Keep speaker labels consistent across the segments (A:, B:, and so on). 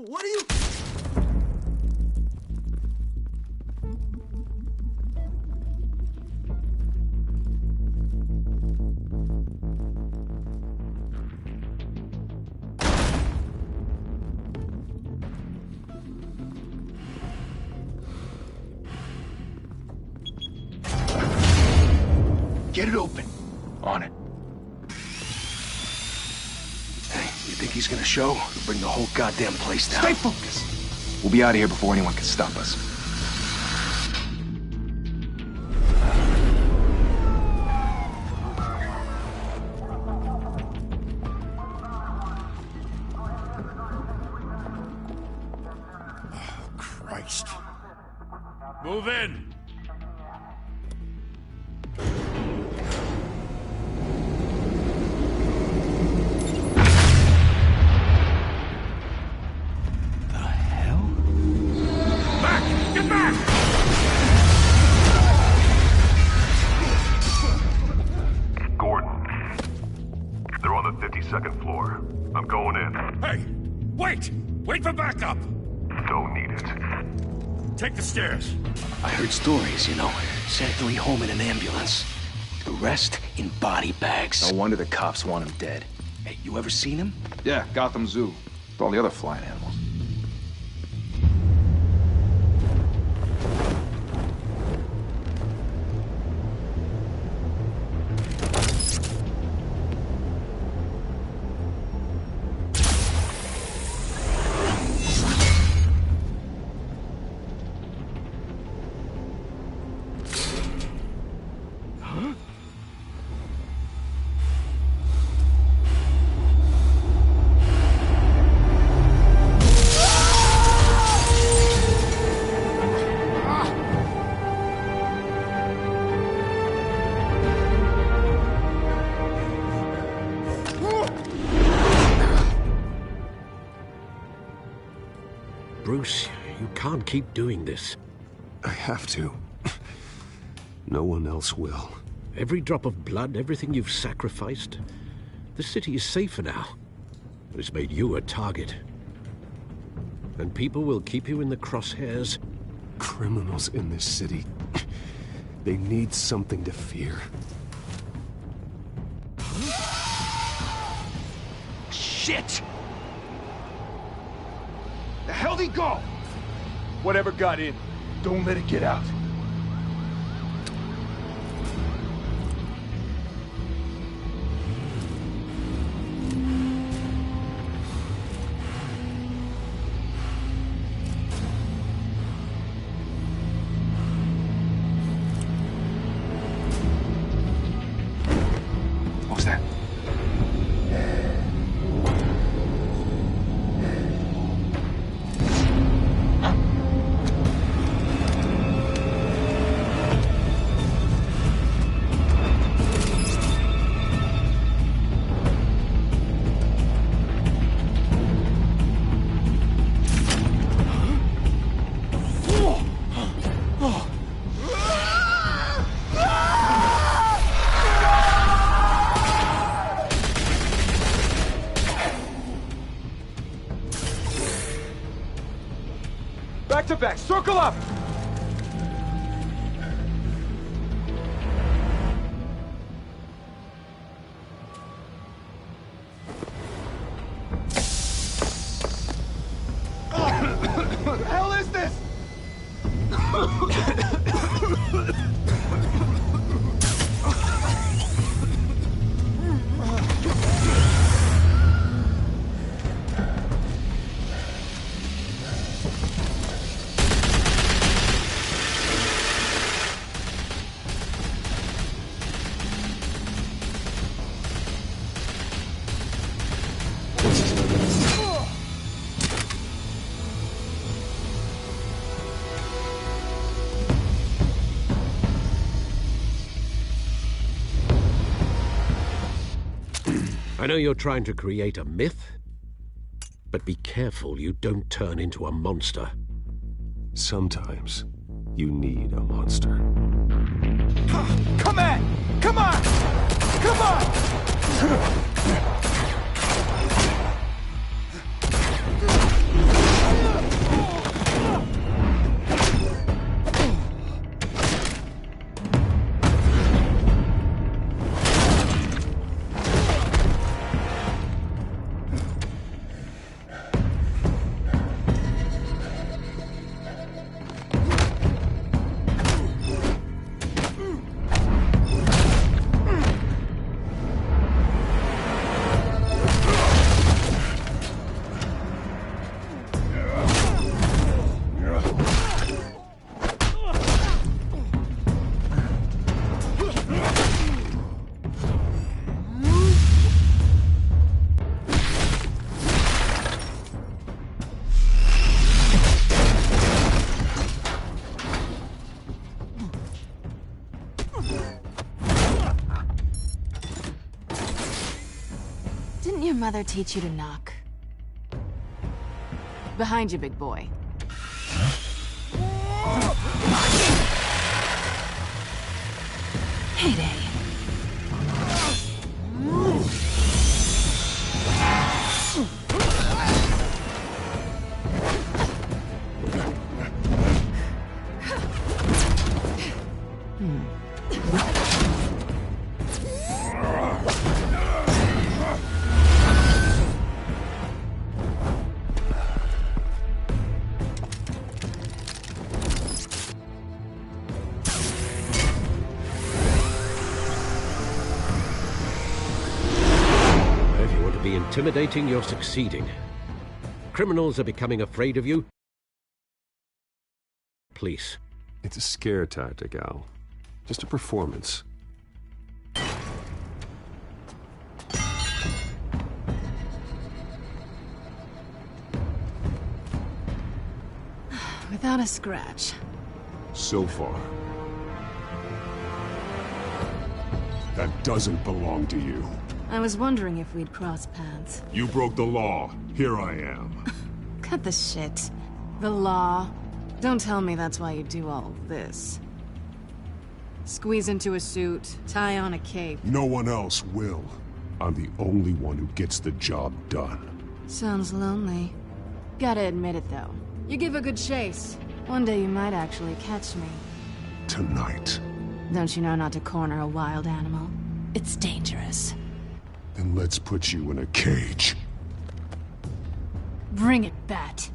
A: What are you...
B: Get it open. On it. Hey, you think he's gonna show? We'll bring the whole goddamn place down.
A: Stay focused!
B: We'll be out of here before anyone can stop us.
A: Oh, Christ.
C: Move in!
D: Second floor. I'm going in.
C: Hey! Wait! Wait for backup!
D: Don't need it.
C: Take the stairs.
B: I heard stories, you know. Sent Illy home in an ambulance. The rest in body bags. No wonder the cops want him dead. Hey, you ever seen him?
E: Yeah, Gotham Zoo. With all the other flying animals.
F: Bruce, you can't keep doing this.
G: I have to. No one else will.
F: Every drop of blood, everything you've sacrificed. The city is safer now. It's made you a target. And people will keep you in the crosshairs.
G: Criminals in this city. They need something to fear.
B: Shit! The hell'd he go? Whatever got in, don't let it get out. What was that? Back to back, circle up! What the hell is this?
F: I know you're trying to create a myth, but be careful you don't turn into a monster.
G: Sometimes you need a monster.
B: Come on! Come on! Come on!
H: Didn't your mother teach you to knock? Behind you, big boy. Heyday.
F: Intimidating, you're succeeding. Criminals are becoming afraid of you. Police.
G: It's a scare tactic, Al. Just a performance.
H: Without a scratch.
G: So far. That doesn't belong to you.
H: I was wondering if we'd cross paths.
G: You broke the law. Here I am.
H: Cut the shit. The law. Don't tell me that's why you do all this. Squeeze into a suit, tie on a cape.
G: No one else will. I'm the only one who gets the job done.
H: Sounds lonely. Gotta admit it, though. You give a good chase. One day you might actually catch me.
G: Tonight.
H: Don't you know not to corner a wild animal? It's dangerous.
G: Then let's put you in a cage.
H: Bring it, Bat.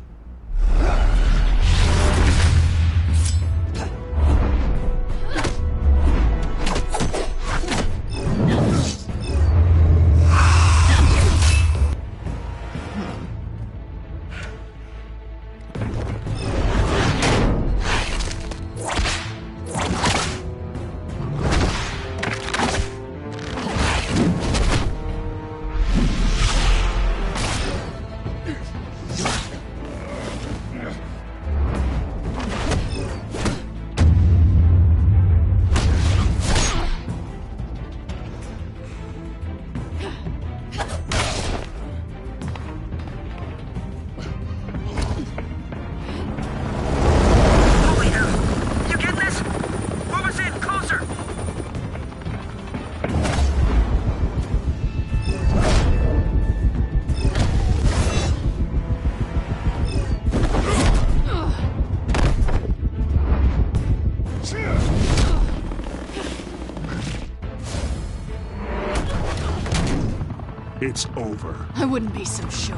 G: It's over.
H: I wouldn't be so sure.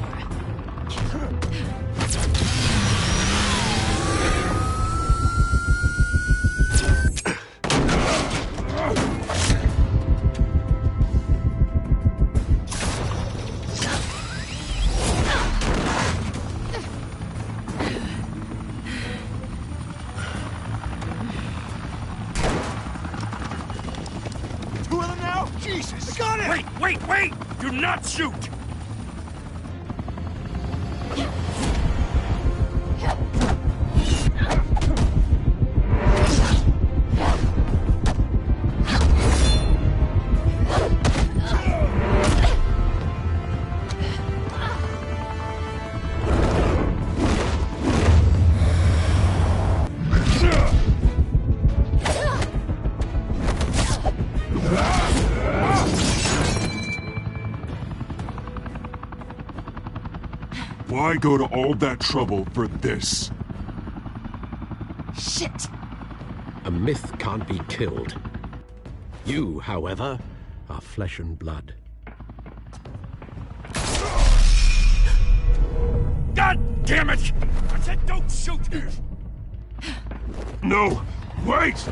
C: Two of them now? Jesus! I got it! Wait! Do not shoot!
G: Why go to all that trouble for this?
H: Shit!
F: A myth can't be killed. You, however, are flesh and blood.
C: God damn it! I said don't shoot!
G: No! Wait!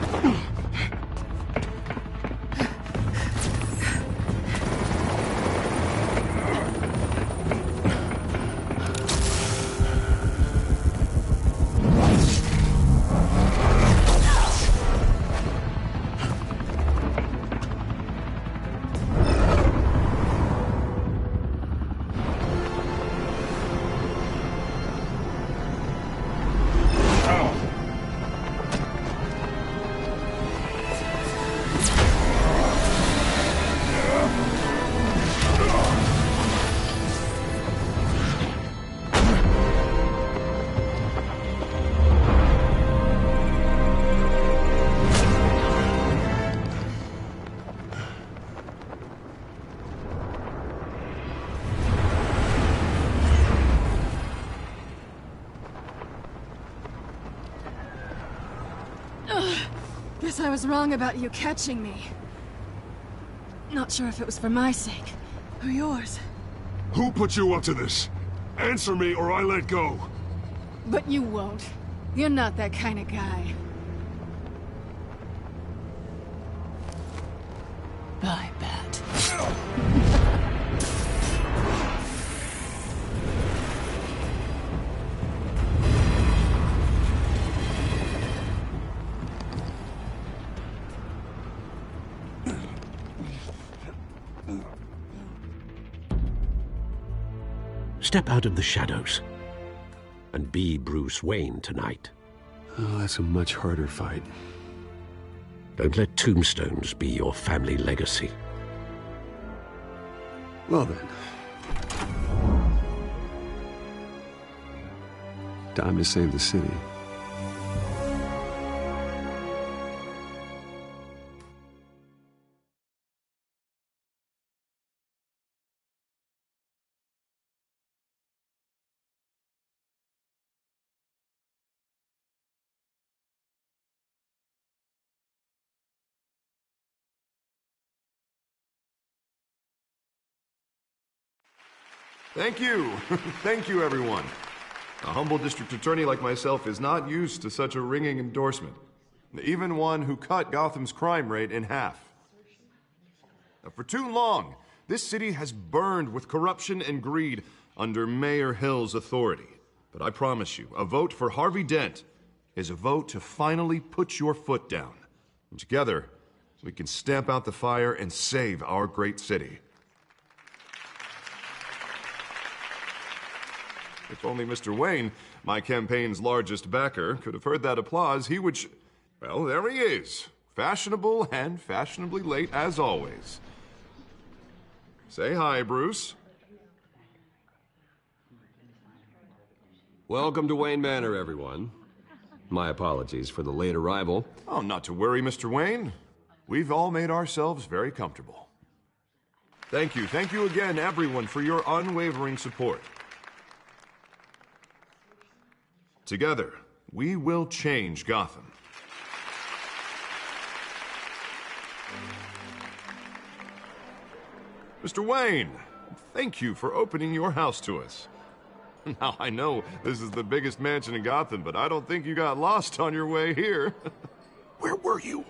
H: Guess I was wrong about you catching me. Not sure if it was for my sake, or yours.
G: Who put you up to this? Answer me or I let go.
H: But you won't. You're not that kind of guy. Bye, Bat.
F: Step out of the shadows and be Bruce Wayne tonight.
G: Oh, that's a much harder fight.
F: Don't let tombstones be your family legacy.
G: Well then. Time to save the city.
I: Thank you. Thank you, everyone. A humble district attorney like myself is not used to such a ringing endorsement. Even one who cut Gotham's crime rate in half. Now, for too long, this city has burned with corruption and greed under Mayor Hill's authority. But I promise you, a vote for Harvey Dent is a vote to finally put your foot down. And together, we can stamp out the fire and save our great city. If only Mr. Wayne, my campaign's largest backer, could have heard that applause, he would well, there he is. Fashionable and fashionably late as always. Say hi, Bruce.
G: Welcome to Wayne Manor, everyone. My apologies for the late arrival.
I: Oh, not to worry, Mr. Wayne. We've all made ourselves very comfortable. Thank you. Thank you again, everyone, for your unwavering support. Together, we will change Gotham. Mr. Wayne, thank you for opening your house to us. Now, I know this is the biggest mansion in Gotham, but I don't think you got lost on your way here. Where were you?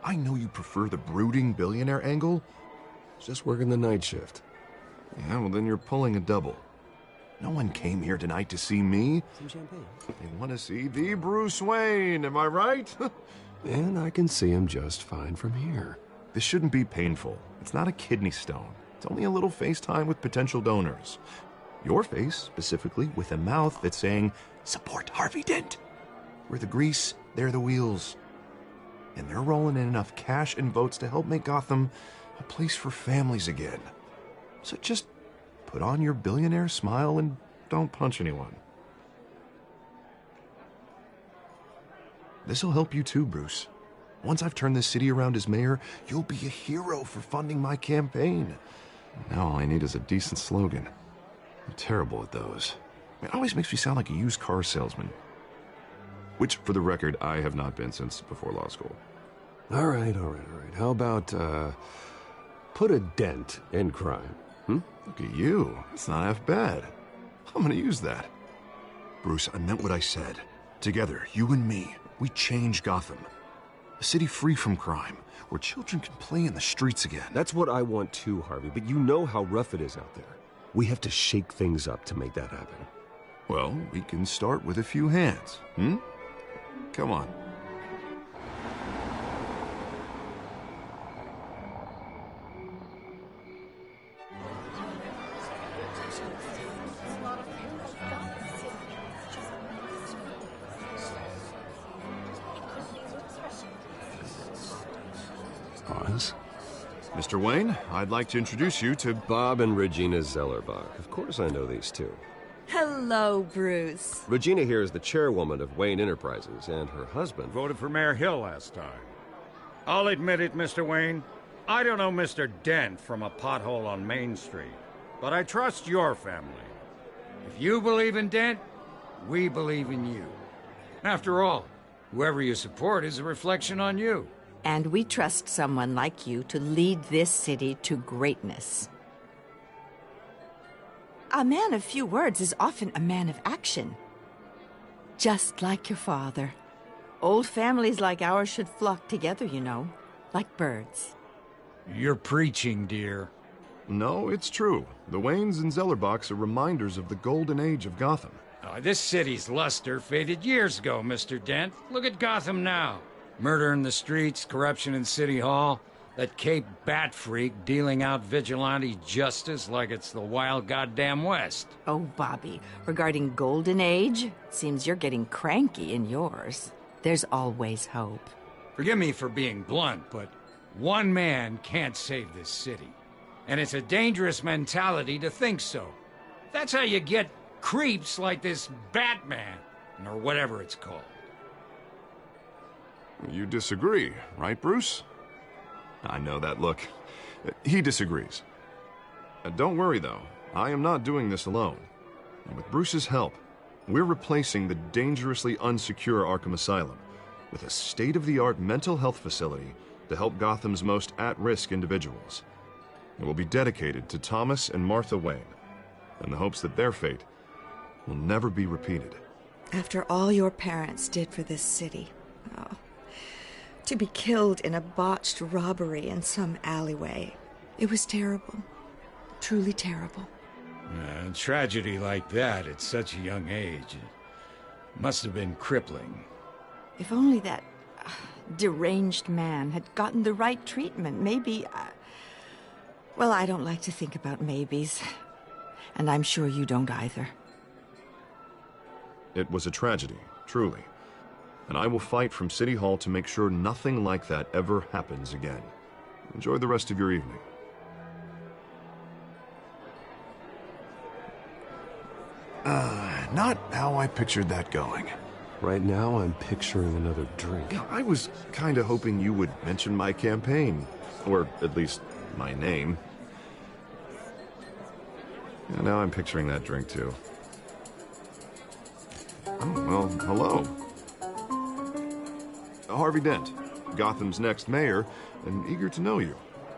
I: I know you prefer the brooding billionaire angle.
G: Just working the night shift.
I: Yeah, well, then you're pulling a double. No one came here tonight to see me.
G: Some champagne.
I: They want to see the Bruce Wayne, am I right?
G: And I can see him just fine from here.
I: This shouldn't be painful. It's not a kidney stone. It's only a little FaceTime with potential donors. Your face, specifically, with a mouth that's saying, support Harvey Dent. We're the grease, they're the wheels. And they're rolling in enough cash and votes to help make Gotham a place for families again. So just put on your billionaire smile and don't punch anyone. This'll help you too, Bruce. Once I've turned this city around as mayor, you'll be a hero for funding my campaign. Now all I need is a decent slogan. I'm terrible at those. It always makes me sound like a used car salesman. Which, for the record, I have not been since before law school.
G: All right. How about, put a dent in crime?
I: Look at you. It's not half bad. I'm gonna use that. Bruce, I meant what I said. Together, you and me, we change Gotham. A city free from crime, where children can play in the streets again.
G: That's what I want too, Harvey, but you know how rough it is out there. We have to shake things up to make that happen.
I: Well, we can start with a few hands, Come on.
G: Pause.
I: Mr. Wayne, I'd like to introduce you to
G: Bob and Regina Zellerbach. Of course I know these two.
J: Hello, Bruce.
G: Regina here is the chairwoman of Wayne Enterprises, and her husband
C: Voted for Mayor Hill last time. I'll admit it, Mr. Wayne. I don't know Mr. Dent from a pothole on Main Street, but I trust your family. If you believe in Dent, we believe in you. After all, Whoever you support is a reflection on you.
K: And we trust someone like you to lead this city to greatness. A man of few words is often a man of action. Just like your father. Old families like ours should flock together, you know, like birds.
C: You're preaching, dear.
I: No, it's true. The Waynes and Zellerbachs are reminders of the golden age of Gotham.
C: This city's luster faded years ago, Mr. Dent. Look at Gotham now. Murder in the streets, corruption in City Hall, that Cape Bat freak dealing out vigilante justice like it's the wild goddamn West.
K: Oh, Bobby, regarding Golden Age, seems you're getting cranky in yours. There's always hope.
C: Forgive me for being blunt, but one man can't save this city. And it's a dangerous mentality to think so. That's how you get creeps like this Batman, or whatever it's called.
I: You disagree, right, Bruce? I know that look. He disagrees. Don't worry, though. I am not doing this alone. With Bruce's help, we're replacing the dangerously unsecure Arkham Asylum with a state-of-the-art mental health facility to help Gotham's most at-risk individuals. It will be dedicated to Thomas and Martha Wayne, in the hopes that their fate will never be repeated.
J: After all your parents did for this city, to be killed in a botched robbery in some alleyway, it was terrible. Truly terrible.
C: A tragedy like that at such a young age must have been crippling.
K: If only that deranged man had gotten the right treatment, maybe... Well, I don't like to think about maybes. And I'm sure you don't either.
I: It was a tragedy, truly. And I will fight from City Hall to make sure nothing like that ever happens again. Enjoy the rest of your evening.
A: Not how I pictured that going.
G: Right now, I'm picturing another drink.
I: I was kinda hoping you would mention my campaign. Or at least my name. Yeah, now I'm picturing that drink too. Oh, well, hello. Harvey Dent, Gotham's next mayor, and eager to know you.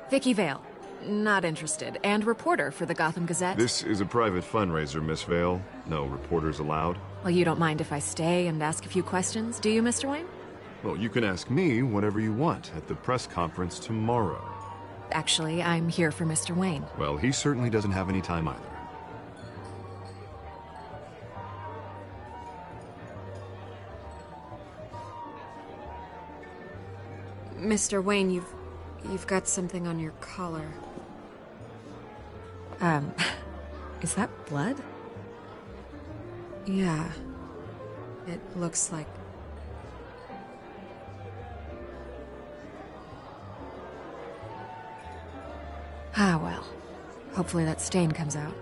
H: Vicky Vale. Not interested. And reporter for the Gotham Gazette.
I: This is a private fundraiser, Miss Vale. No reporters allowed.
H: Well, you don't mind if I stay and ask a few questions, do you, Mr. Wayne?
I: Well, you can ask me whatever you want at the press conference tomorrow.
H: Actually, I'm here for Mr. Wayne.
I: Well, he certainly doesn't have any time either.
H: Mr. Wayne, you've got something on your collar. Is that blood? Yeah. It looks like... Ah, well. Hopefully that stain comes out.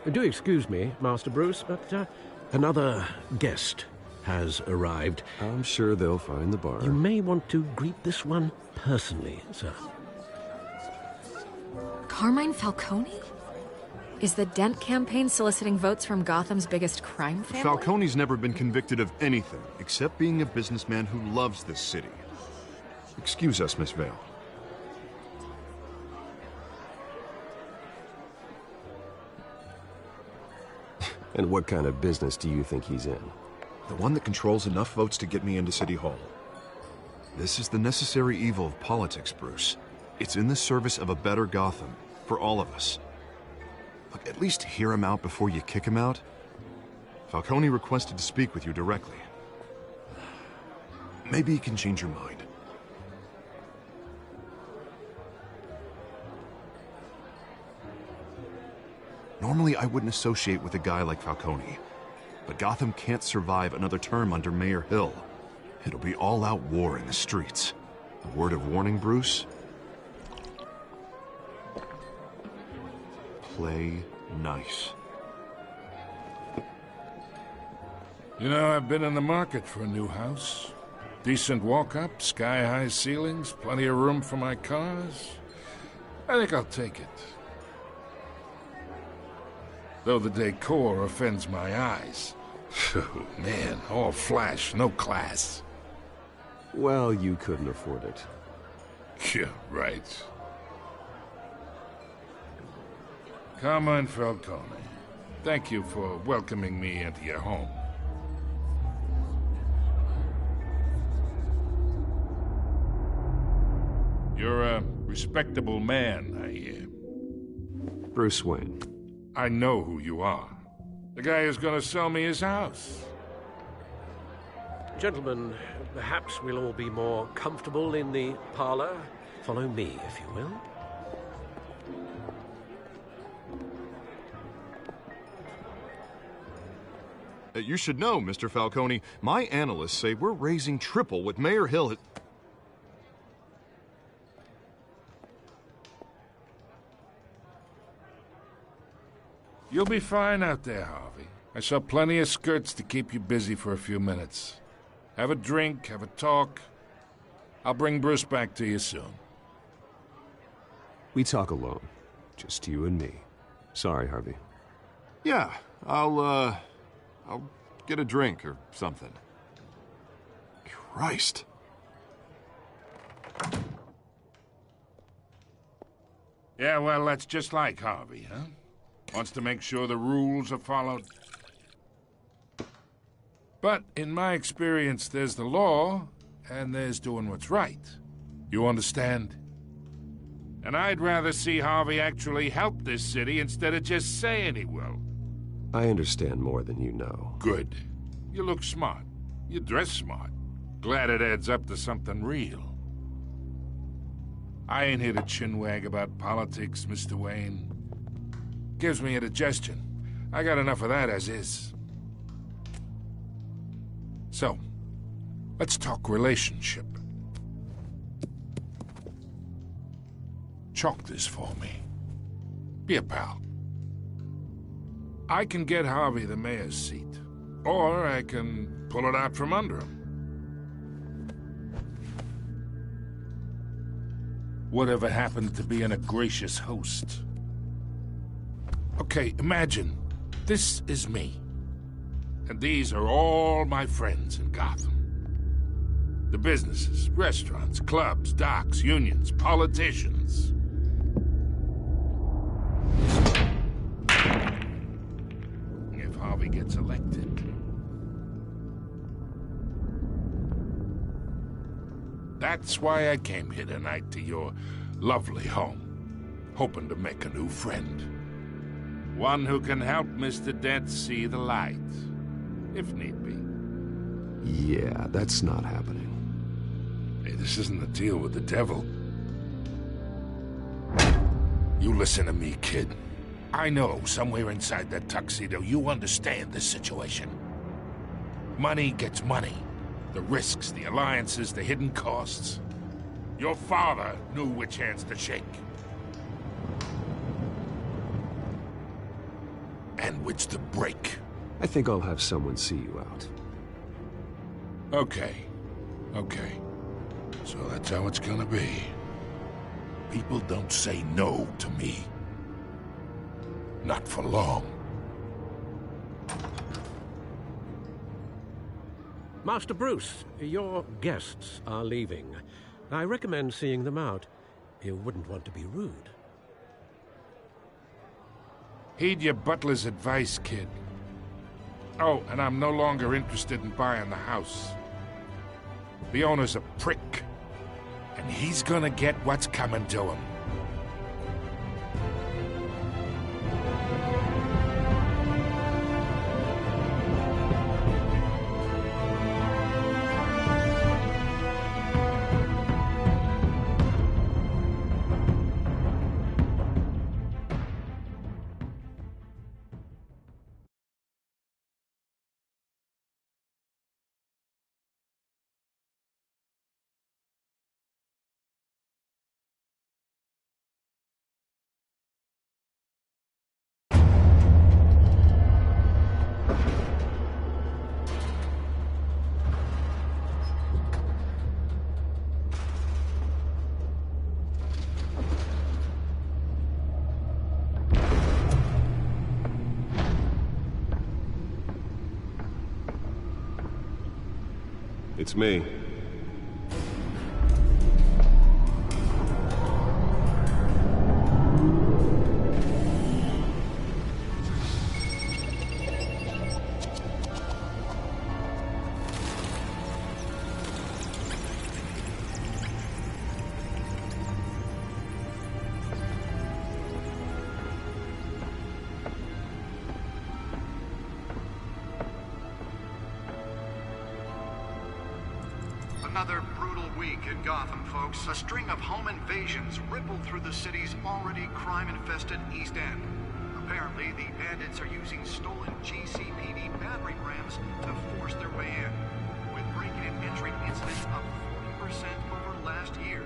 F: Do excuse me, Master Bruce, but another guest has arrived.
G: I'm sure they'll find the bar.
F: You may want to greet this one personally, sir.
H: Carmine Falcone? Is the Dent campaign soliciting votes from Gotham's biggest crime family?
I: Falcone's never been convicted of anything except being a businessman who loves this city. Excuse us, Miss Vale.
G: And what kind of business do you think he's in?
I: The one that controls enough votes to get me into City Hall. This is the necessary evil of politics, Bruce. It's in the service of a better Gotham, for all of us. Look, at least hear him out before you kick him out. Falcone requested to speak with you directly. Maybe he can change your mind. Normally, I wouldn't associate with a guy like Falcone. But Gotham can't survive another term under Mayor Hill. It'll be all-out war in the streets. A word of warning, Bruce? Play nice.
L: You know, I've been in the market for a new house. Decent walk-up, sky-high ceilings, plenty of room for my cars. I think I'll take it. Though the decor offends my eyes. Oh, man, all flash, no class.
G: Well, you couldn't afford it.
L: Yeah, right. Carmine Falcone, thank you for welcoming me into your home. You're a respectable man, I hear.
G: Bruce Wayne.
L: I know who you are. The guy who's gonna sell me his house.
F: Gentlemen, perhaps we'll all be more comfortable in the parlor. Follow me, if you will.
I: You should know, Mr. Falcone, my analysts say we're raising triple what Mayor Hill has...
L: You'll be fine out there, Harvey. I saw plenty of skirts to keep you busy for a few minutes. Have a drink, have a talk. I'll bring Bruce back to you soon.
G: We talk alone. Just you and me. Sorry, Harvey.
I: Yeah, I'll get a drink or something. Christ.
L: Yeah, well, that's just like Harvey, huh? Wants to make sure the rules are followed. But in my experience, there's the law, and there's doing what's right. You understand? And I'd rather see Harvey actually help this city instead of just saying he will.
G: I understand more than you know.
L: Good. You look smart. You dress smart. Glad it adds up to something real. I ain't here to chinwag about politics, Mr. Wayne. Gives me indigestion. I got enough of that as is. So, let's talk relationship. Chalk this for me. Be a pal. I can get Harvey the mayor's seat, or I can pull it out from under him. Whatever happened to being a gracious host? Okay, imagine this is me. And these are all my friends in Gotham. The businesses, restaurants, clubs, docks, unions, politicians. If Harvey gets elected. That's why I came here tonight to your lovely home, hoping to make a new friend. One who can help Mr. Dent see the light, if need be.
G: Yeah, that's not happening.
L: Hey, this isn't a deal with the devil. You listen to me, kid. I know somewhere inside that tuxedo you understand this situation. Money gets money. The risks, the alliances, the hidden costs. Your father knew which hands to shake. And which to break.
G: I think I'll have someone see you out.
L: Okay. So that's how it's gonna be. People don't say no to me. Not for long.
F: Master Bruce, your guests are leaving. I recommend seeing them out. You wouldn't want to be rude.
L: Heed your butler's advice, kid. Oh, and I'm no longer interested in buying the house. The owner's a prick, and he's gonna get what's coming to him.
G: It's me.
M: Another brutal week in Gotham, folks. A string of home invasions rippled through the city's already crime-infested East End. Apparently, the bandits are using stolen GCPD battering rams to force their way in, with breaking and entering incidents up 40% over last year.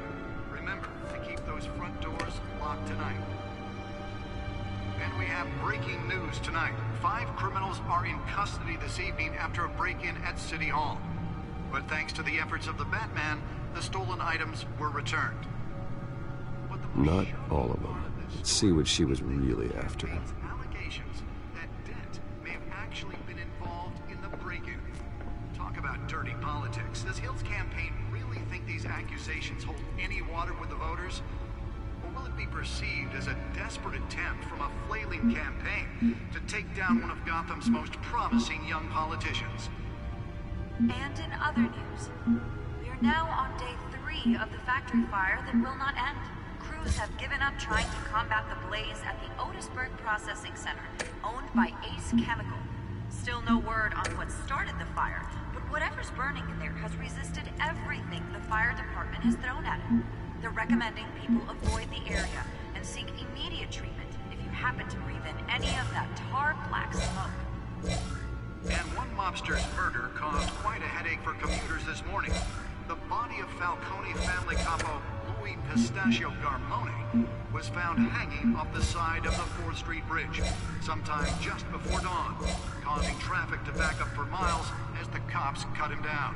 M: Remember to keep those front doors locked tonight. And we have breaking news tonight. 5 criminals are in custody this evening after a break-in at City Hall. But thanks to the efforts of the Batman, the stolen items were returned.
G: Not all of them. Let's see what she was really after.
M: Allegations that Dent may have actually been involved in the break-in. Talk about dirty politics. Does Hill's campaign really think these accusations hold any water with the voters? Or will it be perceived as a desperate attempt from a flailing campaign to take down one of Gotham's most promising young politicians?
N: And in other news, we are now on day 3 of the factory fire that will not end. Crews have given up trying to combat the blaze at the Otisburg Processing Center, owned by Ace Chemical. Still no word on what started the fire, but whatever's burning in there has resisted everything the fire department has thrown at it. They're recommending people avoid the area and seek immediate treatment if you happen to breathe in any of that tar black smoke.
M: And one mobster's murder caused quite a headache for commuters this morning. The body of Falcone family capo Louis Pistachio Garmone was found hanging off the side of the 4th Street Bridge, sometime just before dawn, causing traffic to back up for miles as the cops cut him down.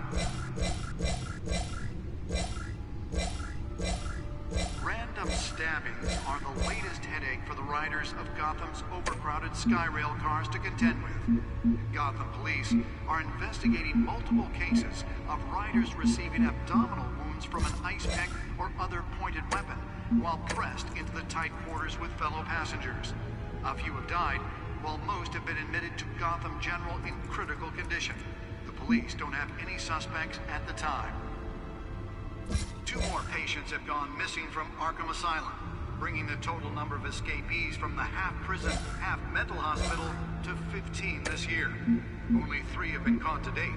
M: Random stabbings are the latest headache for the riders of Gotham's overcrowded Skyrail cars to contend with. Gotham police are investigating multiple cases of riders receiving abdominal wounds from an ice pick or other pointed weapon while pressed into the tight quarters with fellow passengers. A few have died, while most have been admitted to Gotham General in critical condition. The police don't have any suspects at the time. 2 more patients have gone missing from Arkham Asylum, bringing the total number of escapees from the half-prison, half-mental hospital to 15 this year. Only 3 have been caught to date,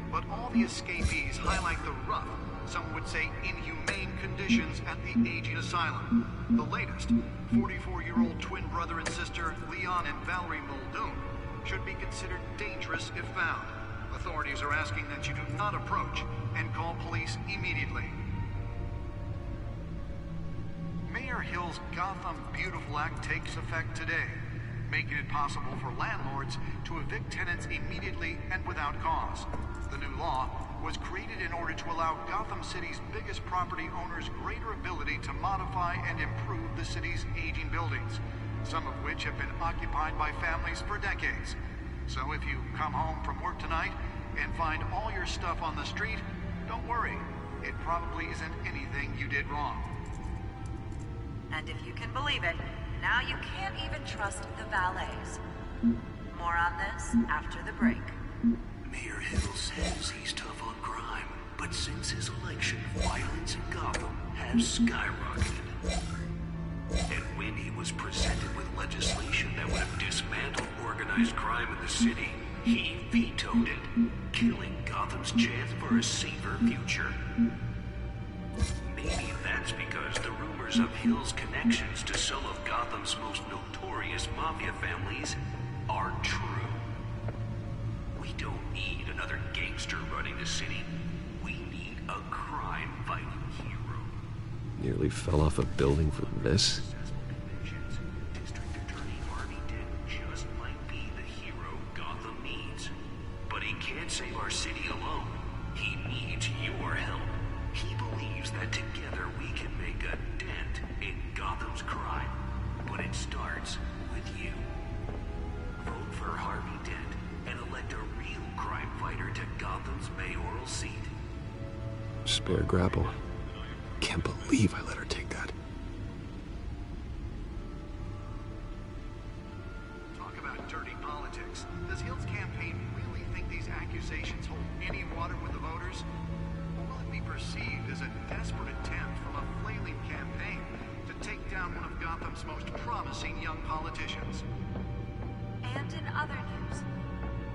M: but all the escapees highlight the rough, some would say inhumane conditions at the aging asylum. The latest, 44-year-old twin brother and sister Leon and Valerie Muldoon, should be considered dangerous if found. Authorities are asking that you do not approach and call police immediately. Mayor Hill's Gotham Beautiful Act takes effect today, making it possible for landlords to evict tenants immediately and without cause. The new law was created in order to allow Gotham City's biggest property owners greater ability to modify and improve the city's aging buildings, some of which have been occupied by families for decades. So if you come home from work tonight and find all your stuff on the street, don't worry. It probably isn't anything you did wrong.
N: And if you can believe it, now you can't even trust the valets. More on this after the break.
O: Mayor Hill says he's tough on crime, but since his election, violence in Gotham has skyrocketed. And when he was presented with legislation that would have dismantled organized crime in the city, he vetoed it, killing Gotham's chance for a safer future. Maybe that's because the rumors of Hill's connections to some of Gotham's most notorious mafia families are true. We don't need another gangster running the city. We need a crime-fighting hero.
G: Nearly fell off a building for this?
O: District Attorney Harvey Dent just might be the hero Gotham needs. But he can't save our city alone. He needs your help. He believes that together we can make a dent in Gotham's crime. But it starts with you. Vote for Harvey Dent and elect a real crime fighter to Gotham's mayoral seat.
G: Spare grapple. Can't believe I let her take that.
M: Talk about dirty politics. Does Hill's campaign really think these accusations hold any water with the voters? Or will it be perceived as a desperate attempt from a flailing campaign to take down one of Gotham's most promising young politicians?
N: And in other news,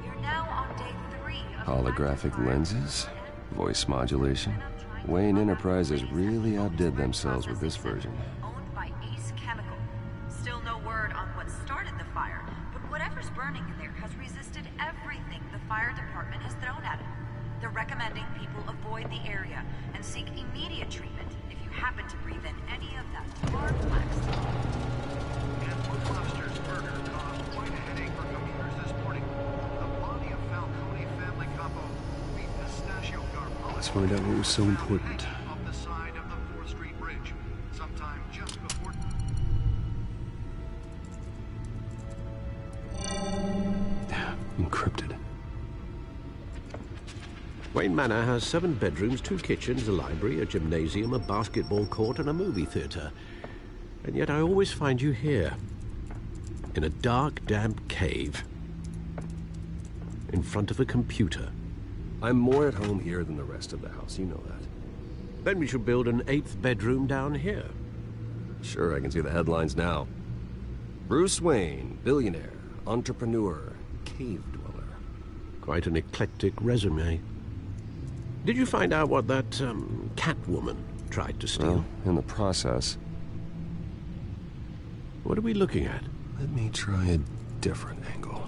N: we're now on day 3 of
G: Holographic lenses? Voice modulation? Wayne Enterprises really outdid themselves with this version.
N: owned by Ace Chemical. Still no word on what started the fire, but whatever's burning in there has resisted everything the fire department has thrown at it. They're recommending people avoid the area and seek immediate treatment if you happen to breathe in any of that tar black smoke.
M: And Blue Lobster's murder caused quite a headache for commuters this morning. The body of Falcone family capo, Louis Pistachio Garbo,
G: Let's find out what was so important.
M: off the side of the 4th Street Bridge, sometime just before...
G: Encrypted.
F: Wayne Manor has 7 bedrooms, 2 kitchens, a library, a gymnasium, a basketball court, and a movie theater. And yet I always find you here, in a dark, damp cave, in front of a computer.
G: I'm more at home here than the rest of the house, you know that.
F: Then we should build an 8th bedroom down here.
G: Sure, I can see the headlines now. Bruce Wayne, billionaire, entrepreneur, cave dweller.
F: Quite an eclectic resume. Did you find out what that, Catwoman tried to steal?
G: Well, in the process.
F: What are we looking at?
G: Let me try a different angle.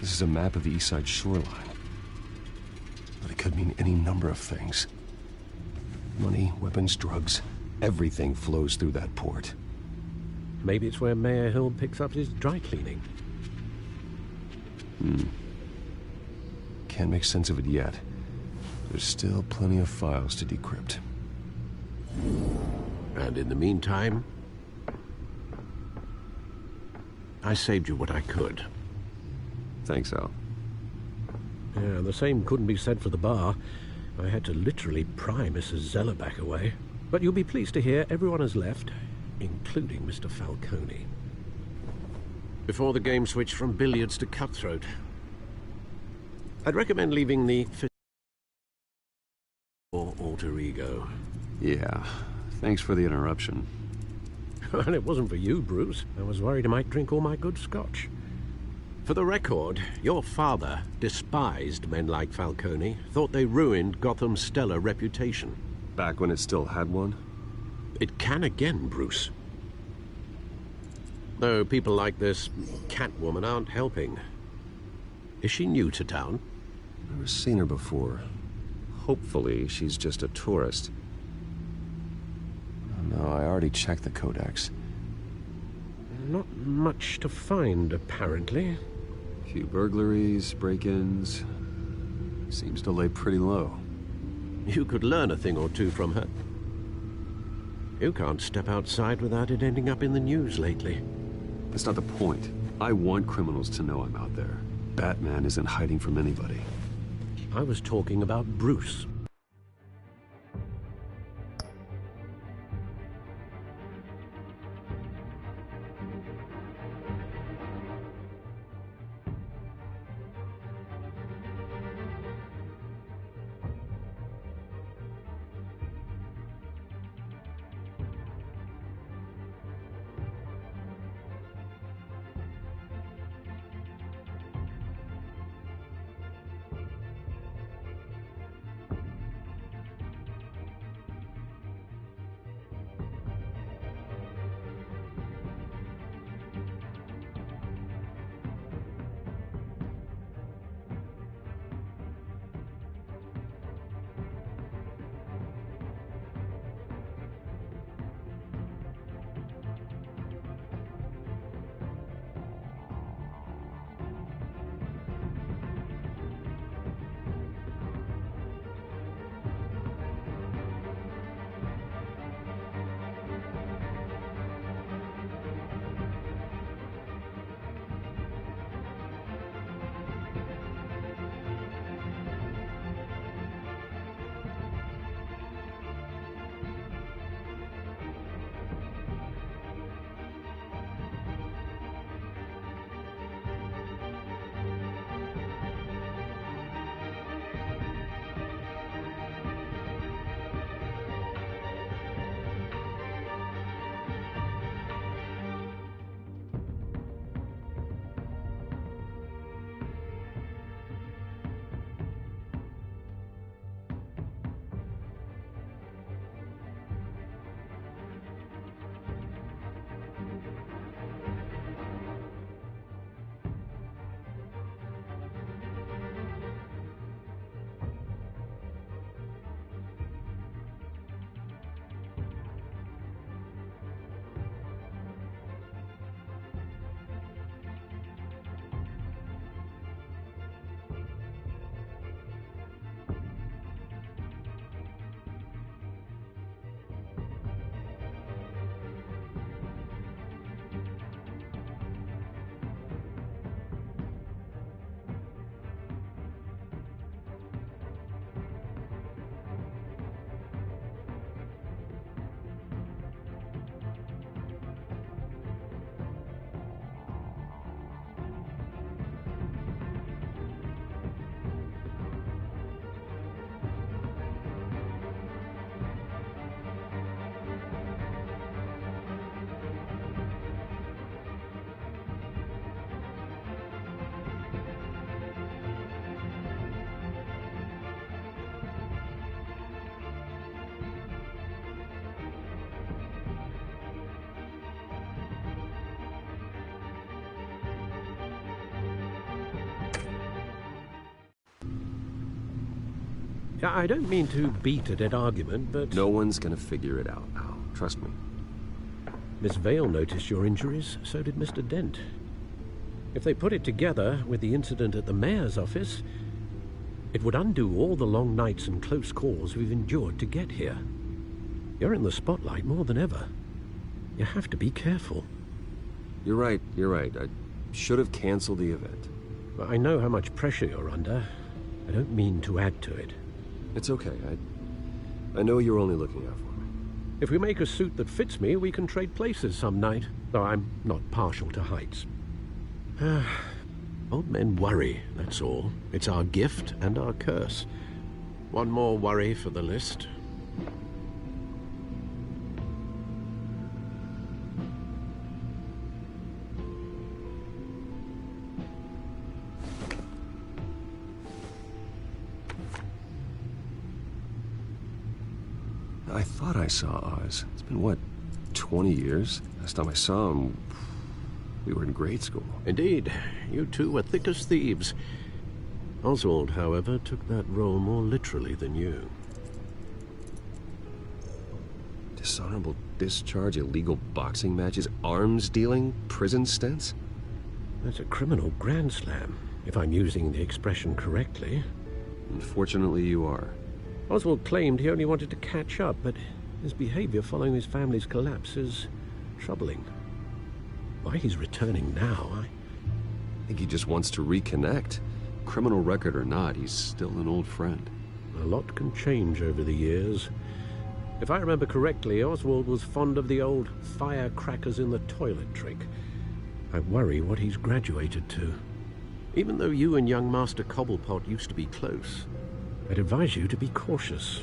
G: This is a map of the East Side shoreline. But it could mean any number of things. Money, weapons, drugs, everything flows through that port.
F: Maybe it's where Mayor Hill picks up his dry cleaning.
G: Can't make sense of it yet. There's still plenty of files to decrypt.
F: And in the meantime, I saved you what I could.
G: Thanks, Al.
F: Yeah, the same couldn't be said for the bar. I had to literally pry Mrs. Zellerback away. But you'll be pleased to hear everyone has left, including Mr. Falcone. Before the game switched from billiards to cutthroat. I'd recommend leaving the or alter ego.
G: Yeah, thanks for the interruption.
F: And it wasn't for you, Bruce. I was worried I might drink all my good scotch. For the record, your father despised men like Falcone, thought they ruined Gotham's stellar reputation.
G: Back when it still had one?
F: It can again, Bruce. Though people like this Catwoman aren't helping. Is she new to town?
G: Never seen her before. Hopefully, she's just a tourist. No, I already checked the codex.
F: Not much to find, apparently.
G: Few burglaries, break-ins. Seems to lay pretty low.
F: You could learn a thing or two from her. You can't step outside without it ending up in the news lately.
G: That's not the point. I want criminals to know I'm out there. Batman isn't hiding from anybody.
F: I was talking about Bruce. I don't mean to beat a dead argument, but...
G: No one's gonna figure it out, Al. Trust me.
F: Miss Vale noticed your injuries, so did Mr. Dent. If they put it together with the incident at the mayor's office, it would undo all the long nights and close calls we've endured to get here. You're in the spotlight more than ever. You have to be careful.
G: You're right. I should have canceled the event.
F: I know how much pressure you're under. I don't mean to add to it.
G: It's okay. I know you're only looking out for me.
F: If we make a suit that fits me, we can trade places some night. Though I'm not partial to heights. Old men worry, that's all. It's our gift and our curse. One more worry for the list.
G: I thought I saw Oz. It's been, what, 20 years? Last time I saw him, we were in grade school.
F: Indeed. You two were thick as thieves. Oswald, however, took that role more literally than you.
G: Dishonorable discharge, illegal boxing matches, arms dealing, prison stints?
F: That's a criminal grand slam, if I'm using the expression correctly.
G: Unfortunately, you are.
F: Oswald claimed he only wanted to catch up, but his behavior following his family's collapse is troubling. Why he's returning now, I
G: think he just wants to reconnect. Criminal record or not, he's still an old friend.
F: A lot can change over the years. If I remember correctly, Oswald was fond of the old firecrackers in the toilet trick. I worry what he's graduated to. Even though you and young Master Cobblepot used to be close, I'd advise you to be cautious.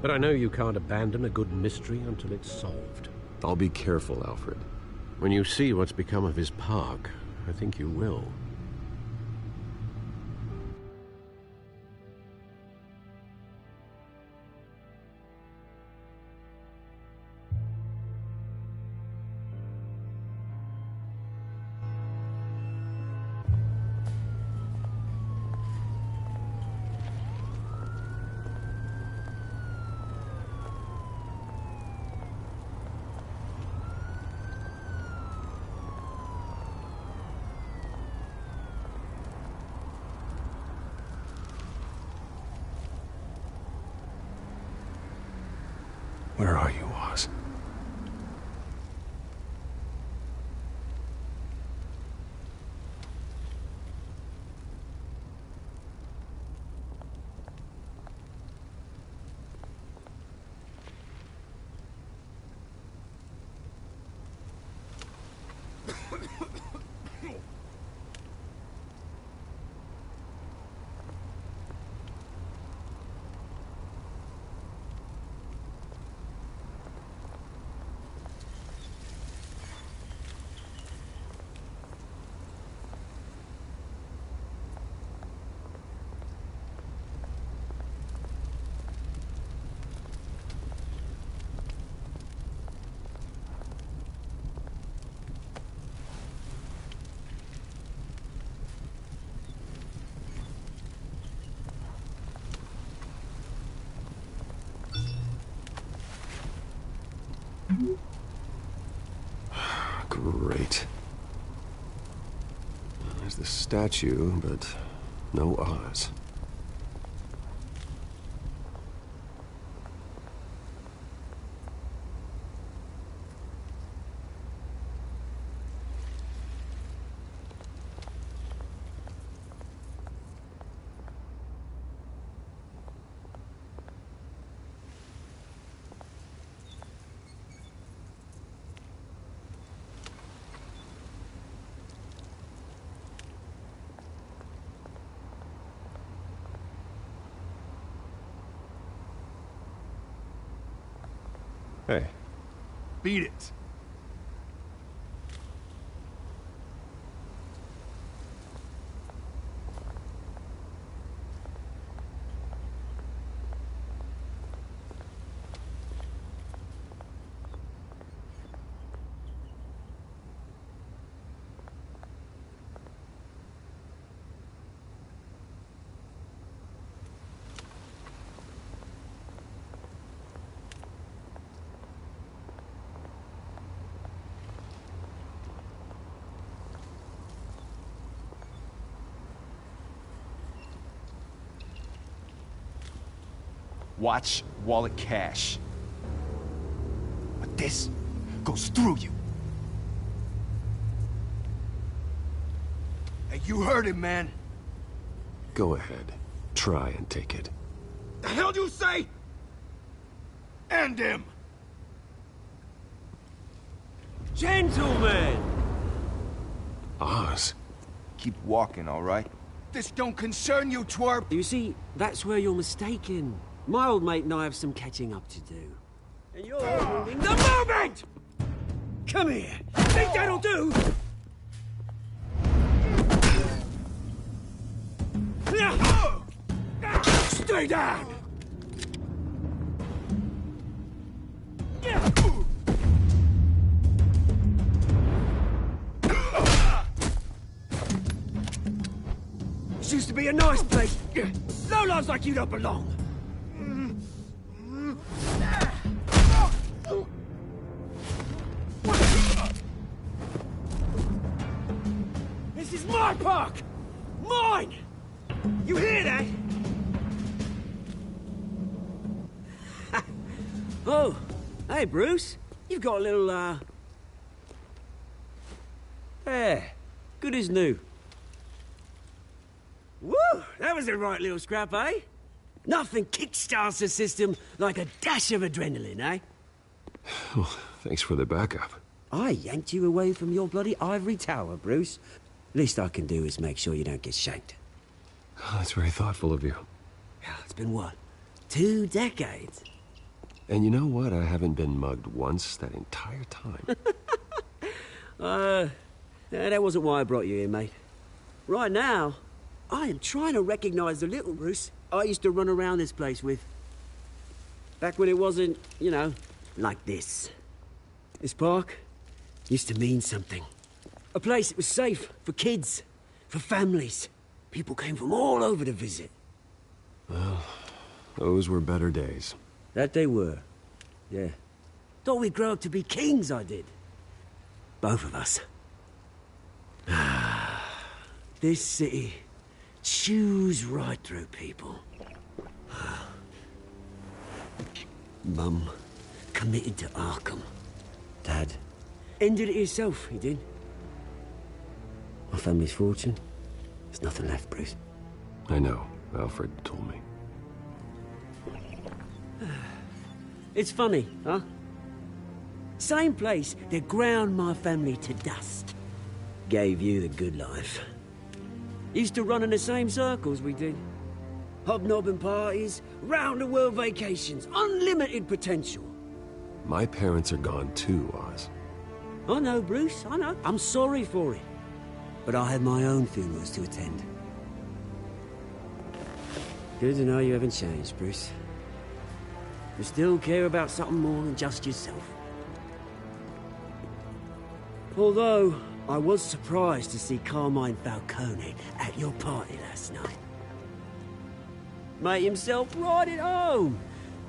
F: But I know you can't abandon a good mystery until it's solved.
G: I'll be careful, Alfred.
F: When you see what's become of his park, I think you will.
G: Where are you, Oz? Great. There's the statue, but no Oz. Hey.
I: Beat it.
E: Watch, wallet, cash. But this goes through you.
P: Hey, you heard him, man.
G: Go ahead. Try and take it.
P: The hell do you say? End him!
Q: Gentlemen!
G: Oz.
E: Keep walking, all right?
P: This don't concern you, twerp!
Q: You see, that's where you're mistaken. My old mate and I have some catching up to do. And you're ruining the moment! Come here! Think that'll do? Stay down! This used to be a nice place. Lowlifes like you don't belong. This is my park! Mine! You hear that? Oh, hey, Bruce. You've got a little, There. Good as new. Woo! That was a right little scrap, eh? Nothing kickstarts the system like a dash of adrenaline, eh?
G: Well, thanks for the backup.
Q: I yanked you away from your bloody ivory tower, Bruce. Least I can do is make sure you don't get shanked.
G: Oh, that's very thoughtful of you.
Q: It's been what? 2 decades?
G: And you know what? I haven't been mugged once that entire time.
Q: That wasn't why I brought you here, mate. Right now, I am trying to recognize the little Bruce I used to run around this place with. Back when it wasn't, you know, like this. This park used to mean something. A place that was safe for kids, for families. People came from all over to visit.
G: Well, those were better days.
Q: That they were. Yeah. Thought we'd grow up to be kings, I did. Both of us. This city chews right through people. Mum committed to Arkham. Dad ended it himself, he did. My family's fortune. There's nothing left, Bruce.
G: I know. Alfred told me.
Q: It's funny, huh? Same place that ground my family to dust. Gave you the good life. Used to run in the same circles we did. Hobnobbing parties, round-the-world vacations, unlimited potential.
G: My parents are gone too, Oz.
Q: I know, Bruce, I know. I'm sorry for it. But I had my own funerals to attend. Good to know you haven't changed, Bruce. You still care about something more than just yourself. Although, I was surprised to see Carmine Falcone at your party last night. Made himself right at home.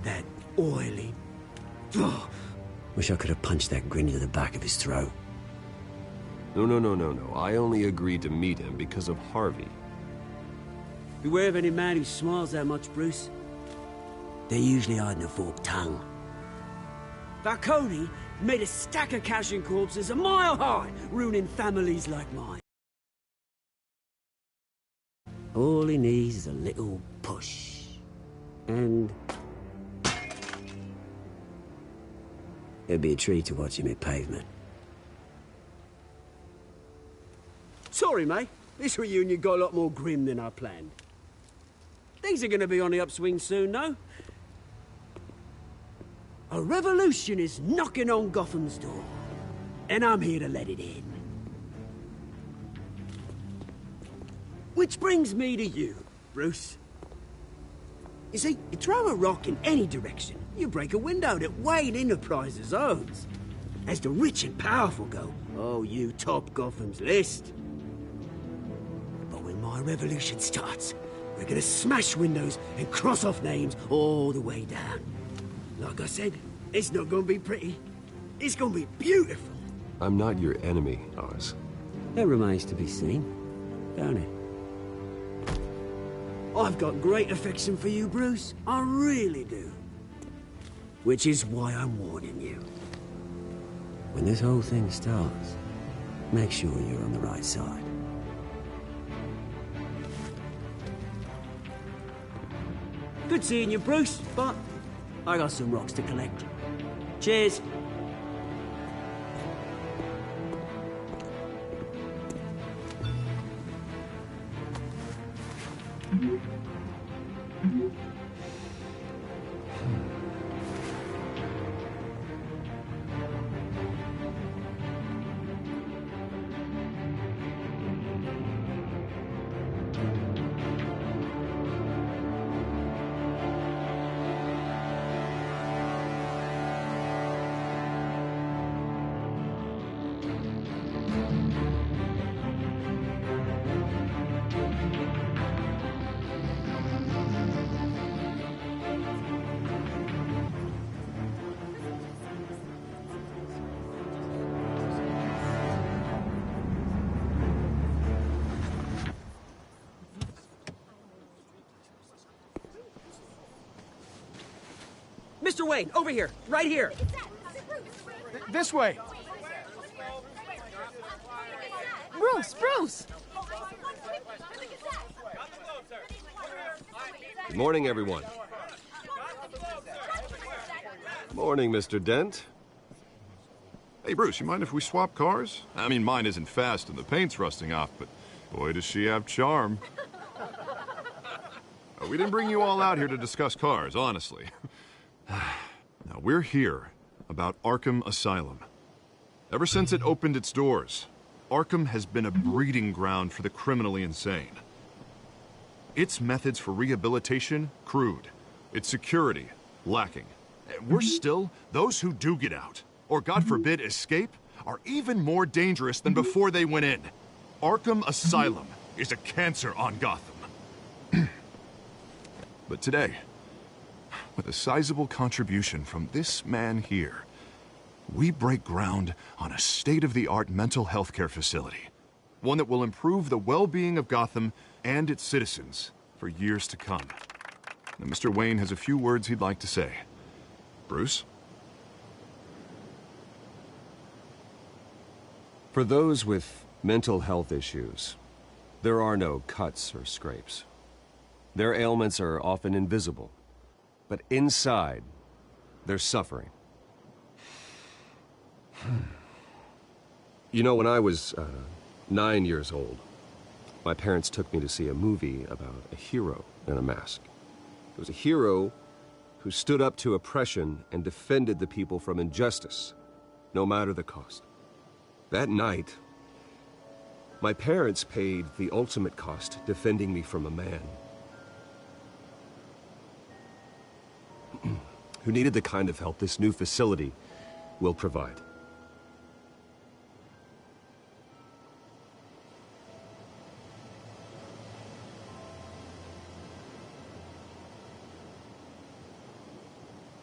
Q: That oily... Oh, wish I could have punched that grin into the back of his throat.
G: No. I only agreed to meet him because of Harvey.
Q: Beware of any man who smiles that much, Bruce. They're usually hiding a forked tongue. Falcone made a stack of cash and corpses a mile high, ruining families like mine. All he needs is a little push. And... it'd be a treat to watch him hit pavement. Sorry, mate. This reunion got a lot more grim than I planned. Things are gonna be on the upswing soon, though. A revolution is knocking on Gotham's door. And I'm here to let it in. Which brings me to you, Bruce. You see, you throw a rock in any direction, you break a window that Wayne Enterprises owns. As the rich and powerful go, oh, you top Gotham's list. But when my revolution starts, we're gonna smash windows and cross off names all the way down. Like I said, it's not gonna be pretty. It's gonna be beautiful.
G: I'm not your enemy, Oz.
Q: That remains to be seen, don't it? I've got great affection for you, Bruce. I really do. Which is why I'm warning you. When this whole thing starts, make sure you're on the right side. Good seeing you, Bruce, but I got some rocks to collect. Cheers. Mr. Wayne, over here, right here.
E: This way.
R: Bruce!
G: Good morning, everyone. Morning, Mr. Dent.
I: Hey, Bruce, you mind if we swap cars? I mean, mine isn't fast and the paint's rusting off, but boy, does she have charm. We didn't bring you all out here to discuss cars, honestly. Now, we're here about Arkham Asylum. Ever since it opened its doors, Arkham has been a breeding ground for the criminally insane. Its methods for rehabilitation, crude. Its security, lacking. Worse still, those who do get out, or God forbid escape, are even more dangerous than before they went in. Arkham Asylum is a cancer on Gotham. But today, with a sizable contribution from this man here, we break ground on a state-of-the-art mental health care facility. One that will improve the well-being of Gotham and its citizens for years to come. Now, Mr. Wayne has a few words he'd like to say. Bruce?
G: For those with mental health issues, there are no cuts or scrapes. Their ailments are often invisible, but inside, they're suffering. You know, when I was 9 years old, my parents took me to see a movie about a hero in a mask. It was a hero who stood up to oppression and defended the people from injustice, no matter the cost. That night, my parents paid the ultimate cost defending me from a man who needed the kind of help this new facility will provide.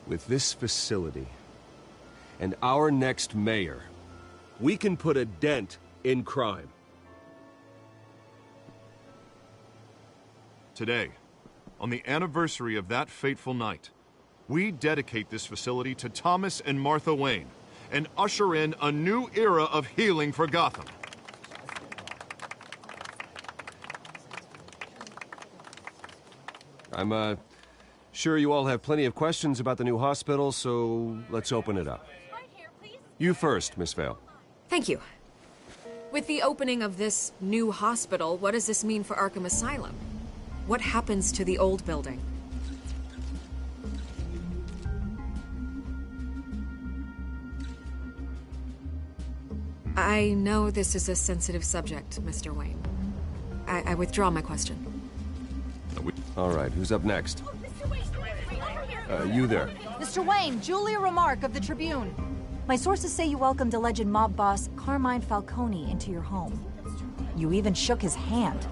G: With this facility and our next mayor, we can put a dent in crime.
I: Today, on the anniversary of that fateful night, we dedicate this facility to Thomas and Martha Wayne and usher in a new era of healing for Gotham.
G: I'm sure you all have plenty of questions about the new hospital, so let's open it up. You first, Miss Vale.
R: Thank you. With the opening of this new hospital, what does this mean for Arkham Asylum? What happens to the old building? I know this is a sensitive subject, Mr. Wayne. I withdraw my question.
G: All right, who's up next? You there.
S: Mr. Wayne, Julia Remark of the Tribune. My sources say you welcomed alleged mob boss Carmine Falcone into your home. You even shook his hand.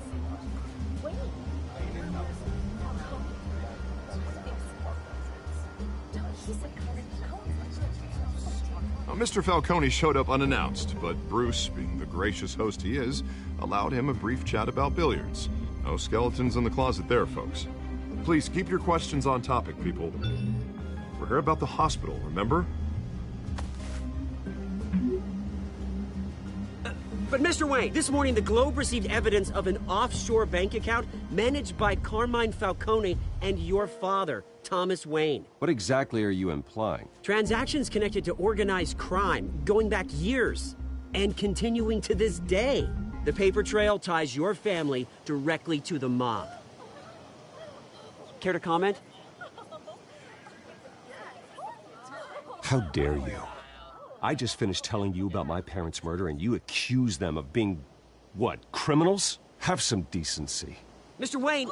I: Mr. Falcone showed up unannounced, but Bruce, being the gracious host he is, allowed him a brief chat about billiards. No skeletons in the closet there, folks. Please keep your questions on topic, people. We're here about the hospital, remember?
Q: But Mr. Wayne, this morning the Globe received evidence of an offshore bank account managed by Carmine Falcone and your father, Thomas Wayne.
G: What exactly are you implying?
Q: Transactions connected to organized crime going back years and continuing to this day. The paper trail ties your family directly to the mob. Care to comment?
G: How dare you? I just finished telling you about my parents' murder and you accuse them of being, what, criminals? Have some decency.
Q: Mr. Wayne,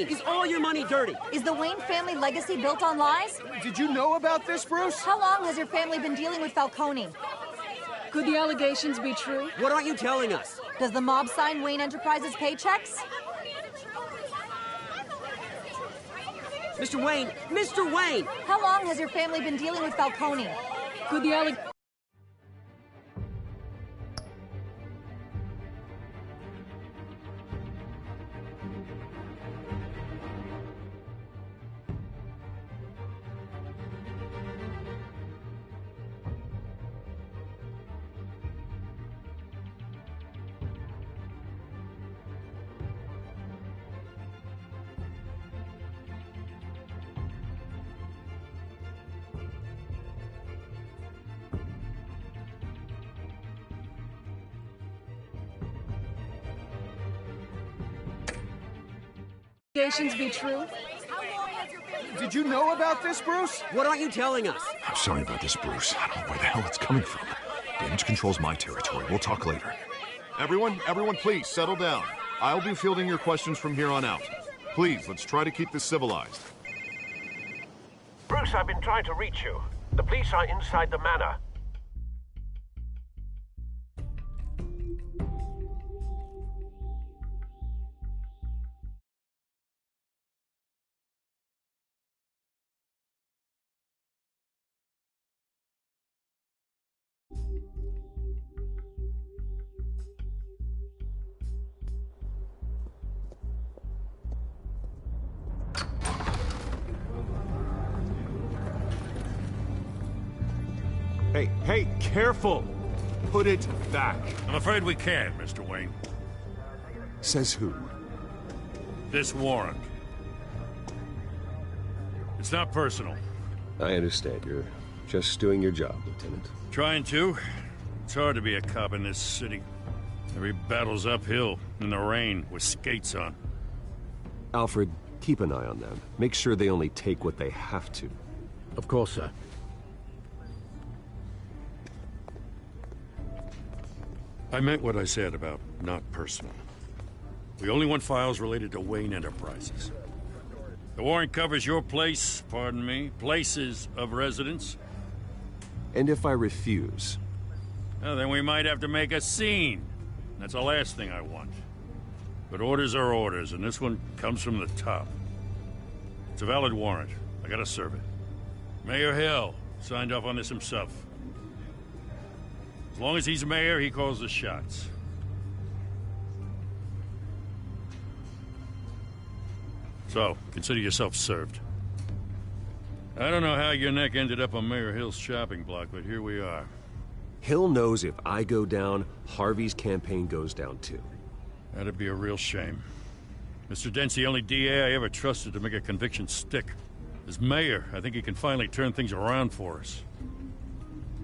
Q: is all your money dirty?
S: Is the Wayne family legacy built on lies?
P: Did you know about this, Bruce?
S: How long has your family been dealing with Falcone?
T: Could the allegations be true?
Q: What aren't you telling us?
S: Does the mob sign Wayne Enterprises paychecks?
Q: Mr. Wayne!
S: How long has your family been dealing with Falcone?
T: Could the allegations be true?
P: Did you know about this, Bruce?
Q: What aren't you telling us?
A: I'm sorry about this, Bruce. I don't know where the hell it's coming from. Damage control's my territory. We'll talk later.
I: Everyone, please, settle down. I'll be fielding your questions from here on out. Please, let's try to keep this civilized.
O: Bruce, I've been trying to reach you. The police are inside the manor.
E: Hey, careful! Put it back.
L: I'm afraid we can't, Mr. Wayne.
G: Says who?
L: This warrant. It's not personal.
G: I understand. You're just doing your job, Lieutenant.
L: Trying to. It's hard to be a cop in this city. Every battle's uphill, in the rain, with skates on.
G: Alfred, keep an eye on them. Make sure they only take what they have to.
F: Of course, sir.
L: I meant what I said about not personal. We only want files related to Wayne Enterprises. The warrant covers your place, pardon me, places of residence.
G: And if I refuse?
L: Well, then we might have to make a scene. That's the last thing I want. But orders are orders, and this one comes from the top. It's a valid warrant. I gotta serve it. Mayor Hill signed off on this himself. As long as he's mayor, he calls the shots. So, consider yourself served. I don't know how your neck ended up on Mayor Hill's shopping block, but here we are.
G: Hill knows if I go down, Harvey's campaign goes down too.
L: That'd be a real shame. Mr. Dent's the only DA I ever trusted to make a conviction stick. As mayor, I think he can finally turn things around for us.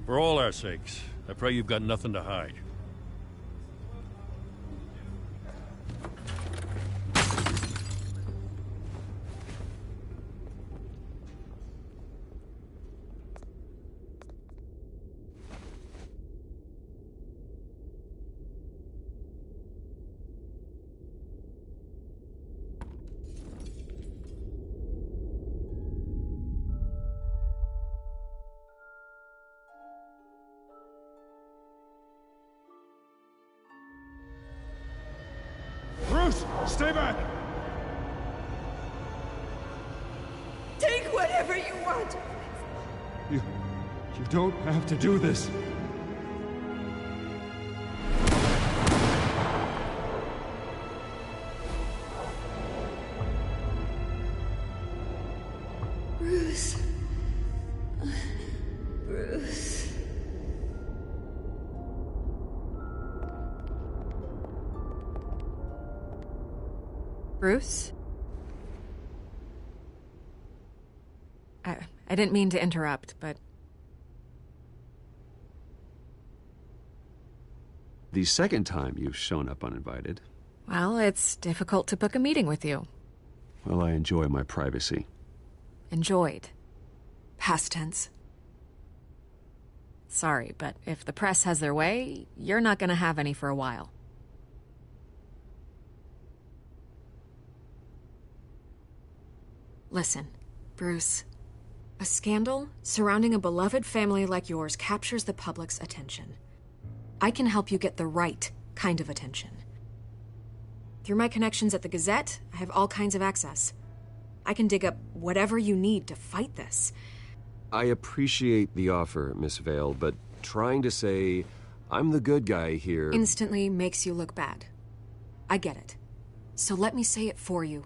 L: For all our sakes, I pray you've got nothing to hide.
P: Bruce, stay back!
J: Take whatever you want!
E: You don't have to do this.
R: Bruce? I didn't mean to interrupt, but...
G: The second time you've shown up uninvited.
R: Well, it's difficult to book a meeting with you.
G: Well, I enjoy my privacy.
R: Enjoyed. Past tense. Sorry, but if the press has their way, you're not gonna have any for a while. Listen, Bruce. A scandal surrounding a beloved family like yours captures the public's attention. I can help you get the right kind of attention. Through my connections at the Gazette, I have all kinds of access. I can dig up whatever you need to fight this.
G: I appreciate the offer, Miss Vale, but trying to say I'm the good guy here...
R: instantly makes you look bad. I get it. So let me say it for you.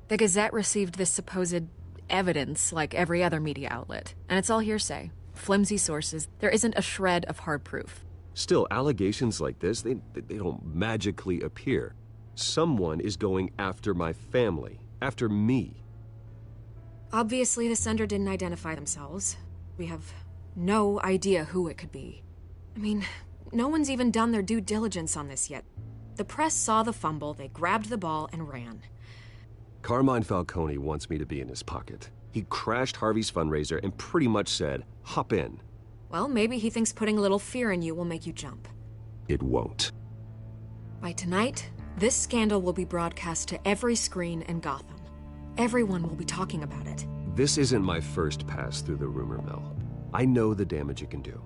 R: The Gazette received this supposed evidence like every other media outlet, and it's all hearsay. Flimsy sources. There isn't a shred of hard proof.
G: Still, allegations like this, they don't magically appear. Someone is going after my family, after me.
R: Obviously, the sender didn't identify themselves. We have no idea who it could be. I mean, no one's even done their due diligence on this yet. The press saw the fumble, they grabbed the ball and ran.
G: Carmine Falcone wants me to be in his pocket. He crashed Harvey's fundraiser and pretty much said, hop in.
R: Well, maybe he thinks putting a little fear in you will make you jump.
G: It won't.
R: By tonight, this scandal will be broadcast to every screen in Gotham. Everyone will be talking about it.
G: This isn't my first pass through the rumor mill. I know the damage it can do.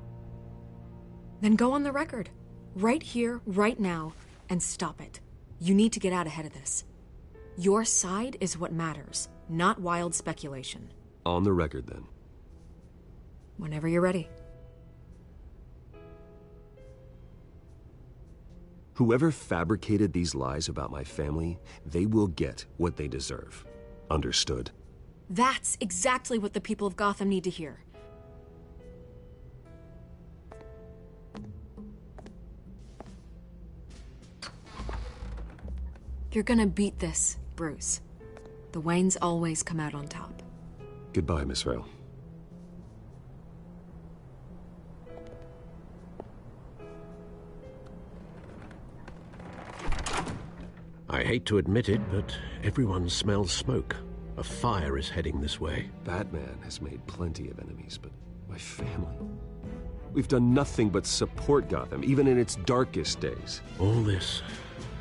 R: Then go on the record. Right here, right now, and stop it. You need to get out ahead of this. Your side is what matters, not wild speculation.
G: On the record, then.
R: Whenever you're ready.
G: Whoever fabricated these lies about my family, they will get what they deserve. Understood?
R: That's exactly what the people of Gotham need to hear. You're gonna beat this, Bruce. The Waynes always come out on top.
G: Goodbye, Miss Vale.
F: I hate to admit it, but everyone smells smoke. A fire is heading this way.
G: Batman has made plenty of enemies, but my family... We've done nothing but support Gotham, even in its darkest days.
F: All this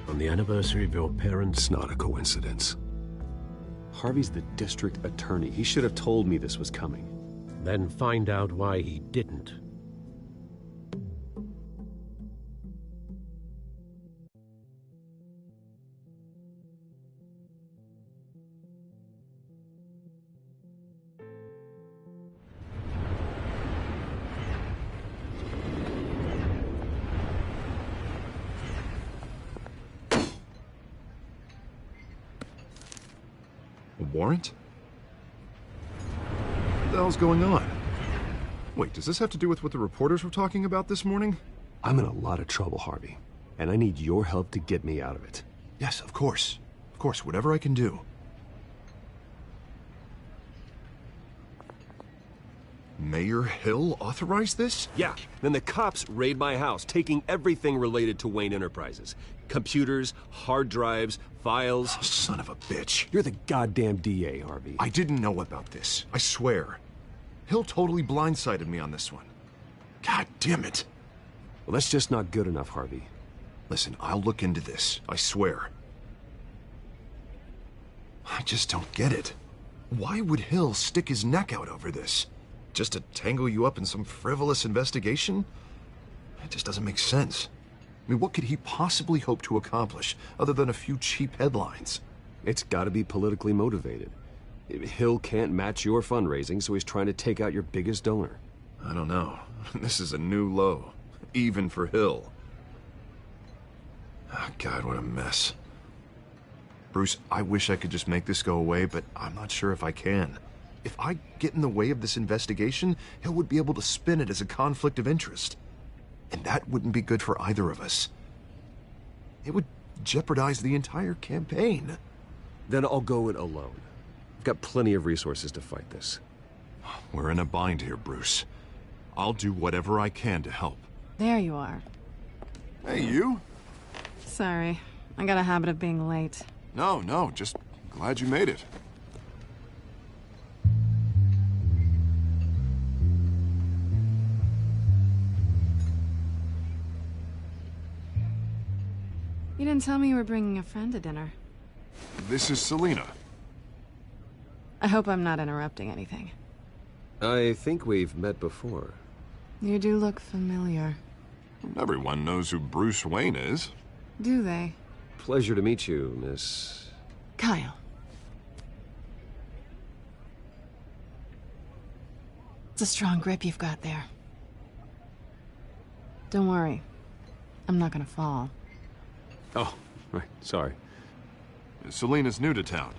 F: on the anniversary of your parents'...
G: It's not a coincidence. Harvey's the district attorney. He should have told me this was coming.
F: Then find out why he didn't.
I: Warrant? What the hell's going on? Wait, does this have to do with what the reporters were talking about this morning?
G: I'm in a lot of trouble, Harvey, and I need your help to get me out of it.
I: Yes, of course. Of course, whatever I can do. Mayor Hill authorized this?
G: Yeah, then the cops raid my house, taking everything related to Wayne Enterprises. Computers, hard drives, files.
I: Oh, son of a bitch.
G: You're the goddamn DA, Harvey.
I: I didn't know about this. I swear. Hill totally blindsided me on this one. God damn it.
G: Well, that's just not good enough, Harvey.
I: Listen, I'll look into this. I swear. I just don't get it. Why would Hill stick his neck out over this? Just to tangle you up in some frivolous investigation? It just doesn't make sense. I mean, what could he possibly hope to accomplish other than a few cheap headlines?
G: It's gotta be politically motivated. Hill can't match your fundraising, so he's trying to take out your biggest donor.
I: I don't know. This is a new low. Even for Hill. Oh, God, what a mess. Bruce, I wish I could just make this go away, but I'm not sure if I can. If I get in the way of this investigation, Hill would be able to spin it as a conflict of interest. And that wouldn't be good for either of us. It would jeopardize the entire campaign.
G: Then I'll go it alone. I've got plenty of resources to fight this.
A: We're in a bind here, Bruce. I'll do whatever I can to help.
H: There you are.
I: Hey, you.
H: Sorry. I got a habit of being late.
I: No, just glad you made it.
H: You didn't tell me you were bringing a friend to dinner.
I: This is Selina.
H: I hope I'm not interrupting anything.
G: I think we've met before.
H: You do look familiar.
I: Everyone knows who Bruce Wayne is.
H: Do they?
G: Pleasure to meet you, Miss...
H: Kyle. It's a strong grip you've got there. Don't worry. I'm not gonna fall.
G: Oh, right, sorry.
I: Selina's new to town.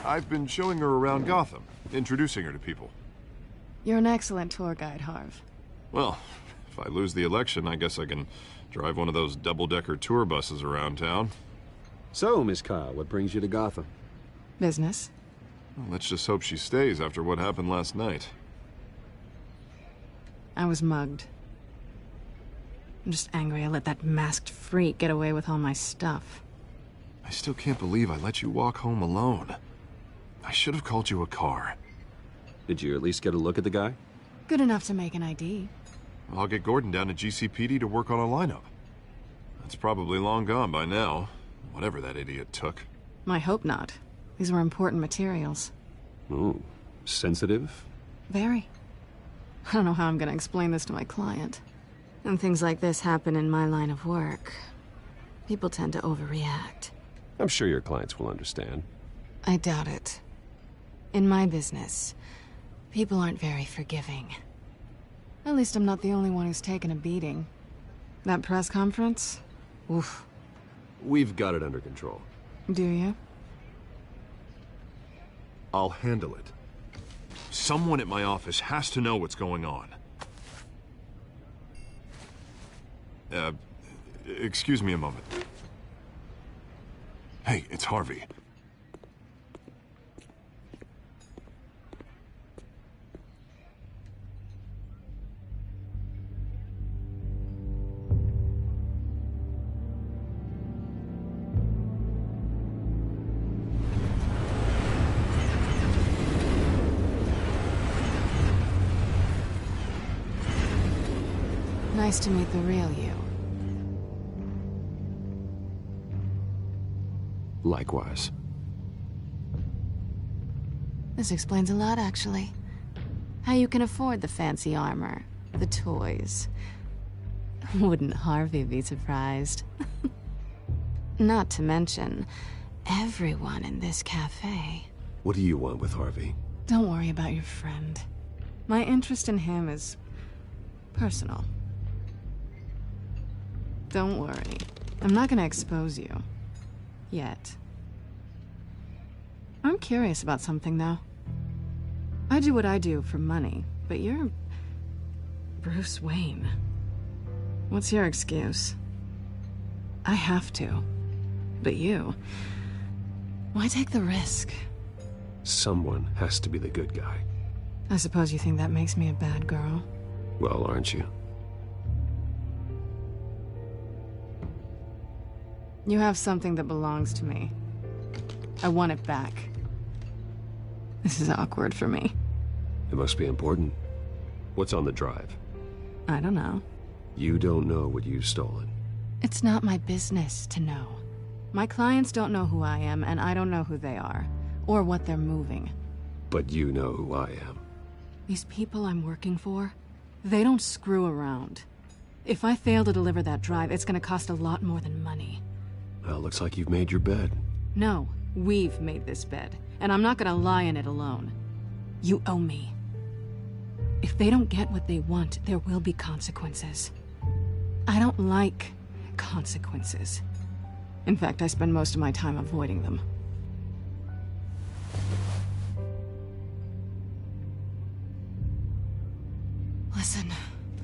I: I've been showing her around Gotham, introducing her to people.
H: You're an excellent tour guide, Harv.
I: Well, if I lose the election, I guess I can drive one of those double-decker tour buses around town.
G: So, Miss Kyle, what brings you to Gotham?
H: Business.
I: Well, let's just hope she stays after what happened last night.
H: I was mugged. I'm just angry I let that masked freak get away with all my stuff.
I: I still can't believe I let you walk home alone. I should have called you a car.
G: Did you at least get a look at the guy?
H: Good enough to make an ID.
I: I'll get Gordon down to GCPD to work on a lineup. That's probably long gone by now, whatever that idiot took.
H: I hope not. These were important materials.
G: Ooh, sensitive?
H: Very. I don't know how I'm gonna explain this to my client. And things like this happen in my line of work. People tend to overreact.
G: I'm sure your clients will understand.
H: I doubt it. In my business, people aren't very forgiving. At least I'm not the only one who's taken a beating. That press conference? Oof.
G: We've got it under control.
H: Do you?
A: I'll handle it. Someone at my office has to know what's going on.
I: Excuse me a moment. Hey, it's Harvey.
H: Nice to meet the real you.
G: Likewise.
H: This explains a lot, actually. How you can afford the fancy armor, the toys. Wouldn't Harvey be surprised? Not to mention, everyone in this cafe.
G: What do you want with Harvey?
H: Don't worry about your friend. My interest in him is personal. Don't worry. I'm not gonna expose you. Yet. I'm curious about something, though. I do what I do for money, but you're... Bruce Wayne. What's your excuse? I have to. But you... Why take the risk?
G: Someone has to be the good guy.
H: I suppose you think that makes me a bad girl?
G: Well, aren't you?
H: You have something that belongs to me. I want it back. This is awkward for me.
G: It must be important. What's on the drive?
H: I don't know.
G: You don't know what you've stolen.
H: It's not my business to know. My clients don't know who I am, and I don't know who they are, or what they're moving.
G: But you know who I am.
H: These people I'm working for, they don't screw around. If I fail to deliver that drive, it's gonna cost a lot more than money.
G: Well, looks like you've made your bed.
H: No, we've made this bed, and I'm not gonna lie in it alone. You owe me. If they don't get what they want, there will be consequences. I don't like consequences. In fact, I spend most of my time avoiding them. Listen,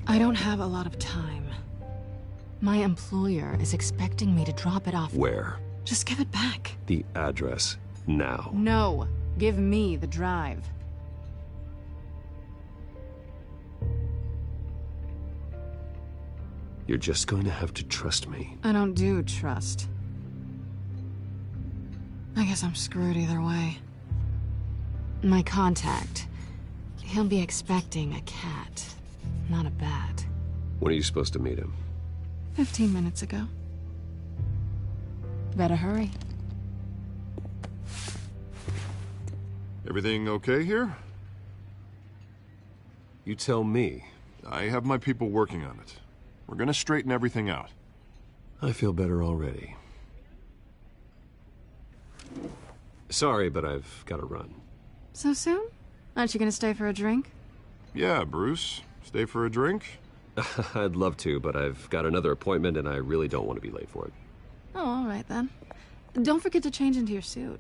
H: I don't have a lot of time. My employer is expecting me to drop it off.
G: Where?
H: Just give it back.
G: The address, now.
H: No. Give me the drive.
G: You're just going to have to trust me.
H: I don't do trust. I guess I'm screwed either way. My contact. He'll be expecting a cat, not a bat.
G: When are you supposed to meet him?
H: 15 minutes ago. Better hurry.
I: Everything okay here?
G: You tell me.
I: I have my people working on it. We're gonna straighten everything out.
G: I feel better already. Sorry, but I've got to run.
H: So soon? Aren't you gonna stay for a drink?
I: Yeah, Bruce. Stay for a drink?
G: I'd love to, but I've got another appointment and I really don't want to be late for it.
H: Oh, all right then. Don't forget to change into your suit.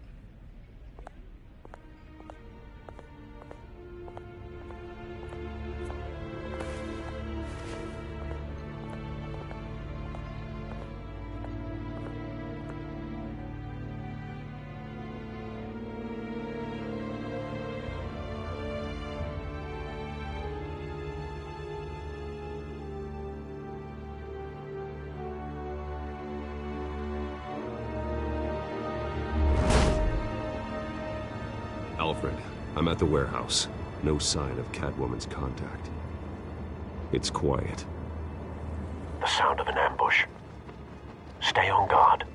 G: Alfred, I'm at the warehouse. No sign of Catwoman's contact. It's quiet.
O: The sound of an ambush. Stay on guard.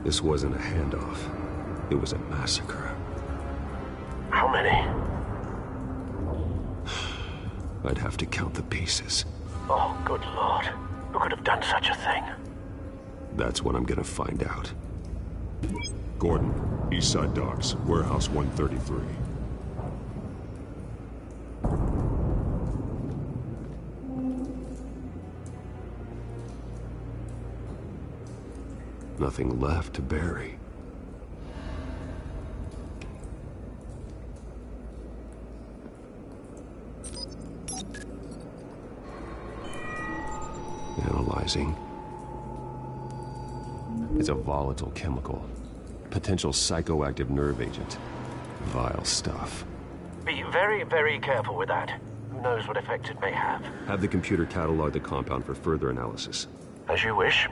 G: This wasn't a handoff. It was a massacre.
O: How many?
G: I'd have to count the pieces.
O: Oh, good Lord. Who could have done such a thing?
G: That's what I'm gonna find out.
A: Gordon, Eastside Docks, Warehouse 133.
G: Nothing left to bury. Analyzing. It's a volatile chemical. Potential psychoactive nerve agent. Vile stuff.
O: Be very, very careful with that. Who knows what effect it may have.
G: Have the computer catalog the compound for further analysis.
O: As you wish.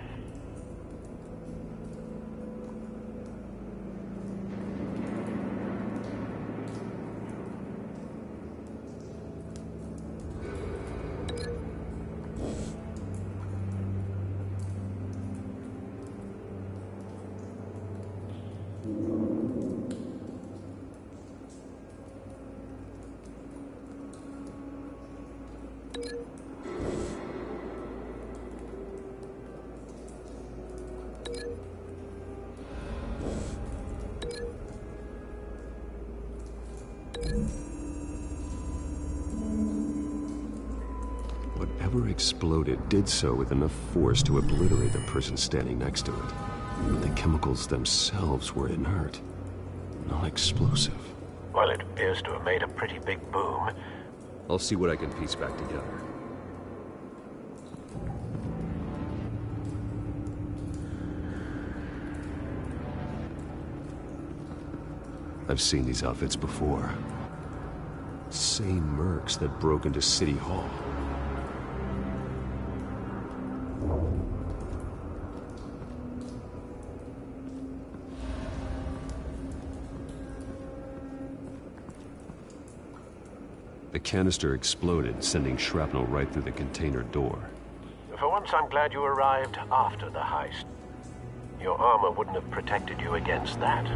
G: Whatever exploded did so with enough force to obliterate the person standing next to it. But the chemicals themselves were inert, not explosive.
O: Well, it appears to have made a pretty big boom.
G: I'll see what I can piece back together. I've seen these outfits before. Same mercs that broke into City Hall. A canister exploded, sending shrapnel right through the container door.
O: For once, I'm glad you arrived after the heist. Your armor wouldn't have protected you against that.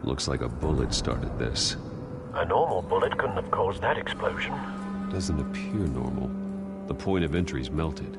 G: Looks like a bullet started this.
O: A normal bullet couldn't have caused that explosion.
G: Doesn't appear normal. The point of entry's melted.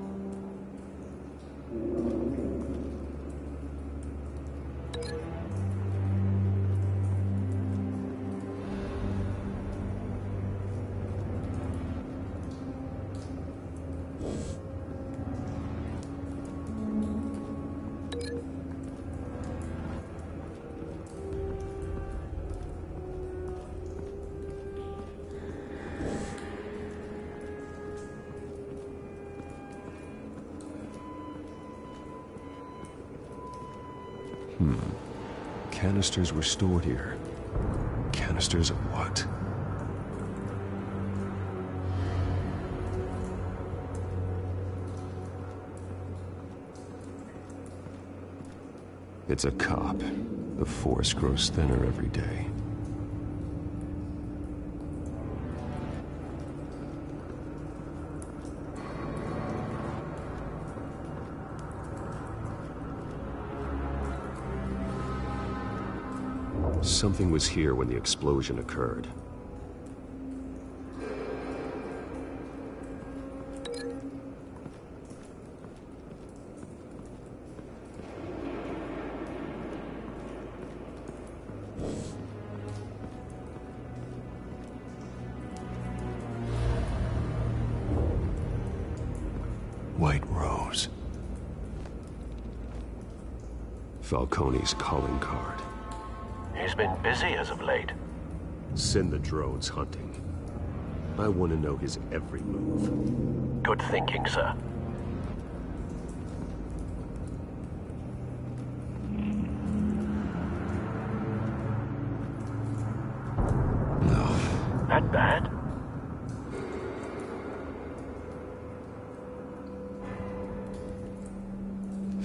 G: Canisters were stored here. Canisters of what? It's a cop. The force grows thinner every day. Something was here when the explosion occurred. White Rose. Falcone's calling card.
O: He's been busy as of late.
G: Send the drones hunting. I want to know his every move.
O: Good thinking, sir.
G: No.
O: That bad?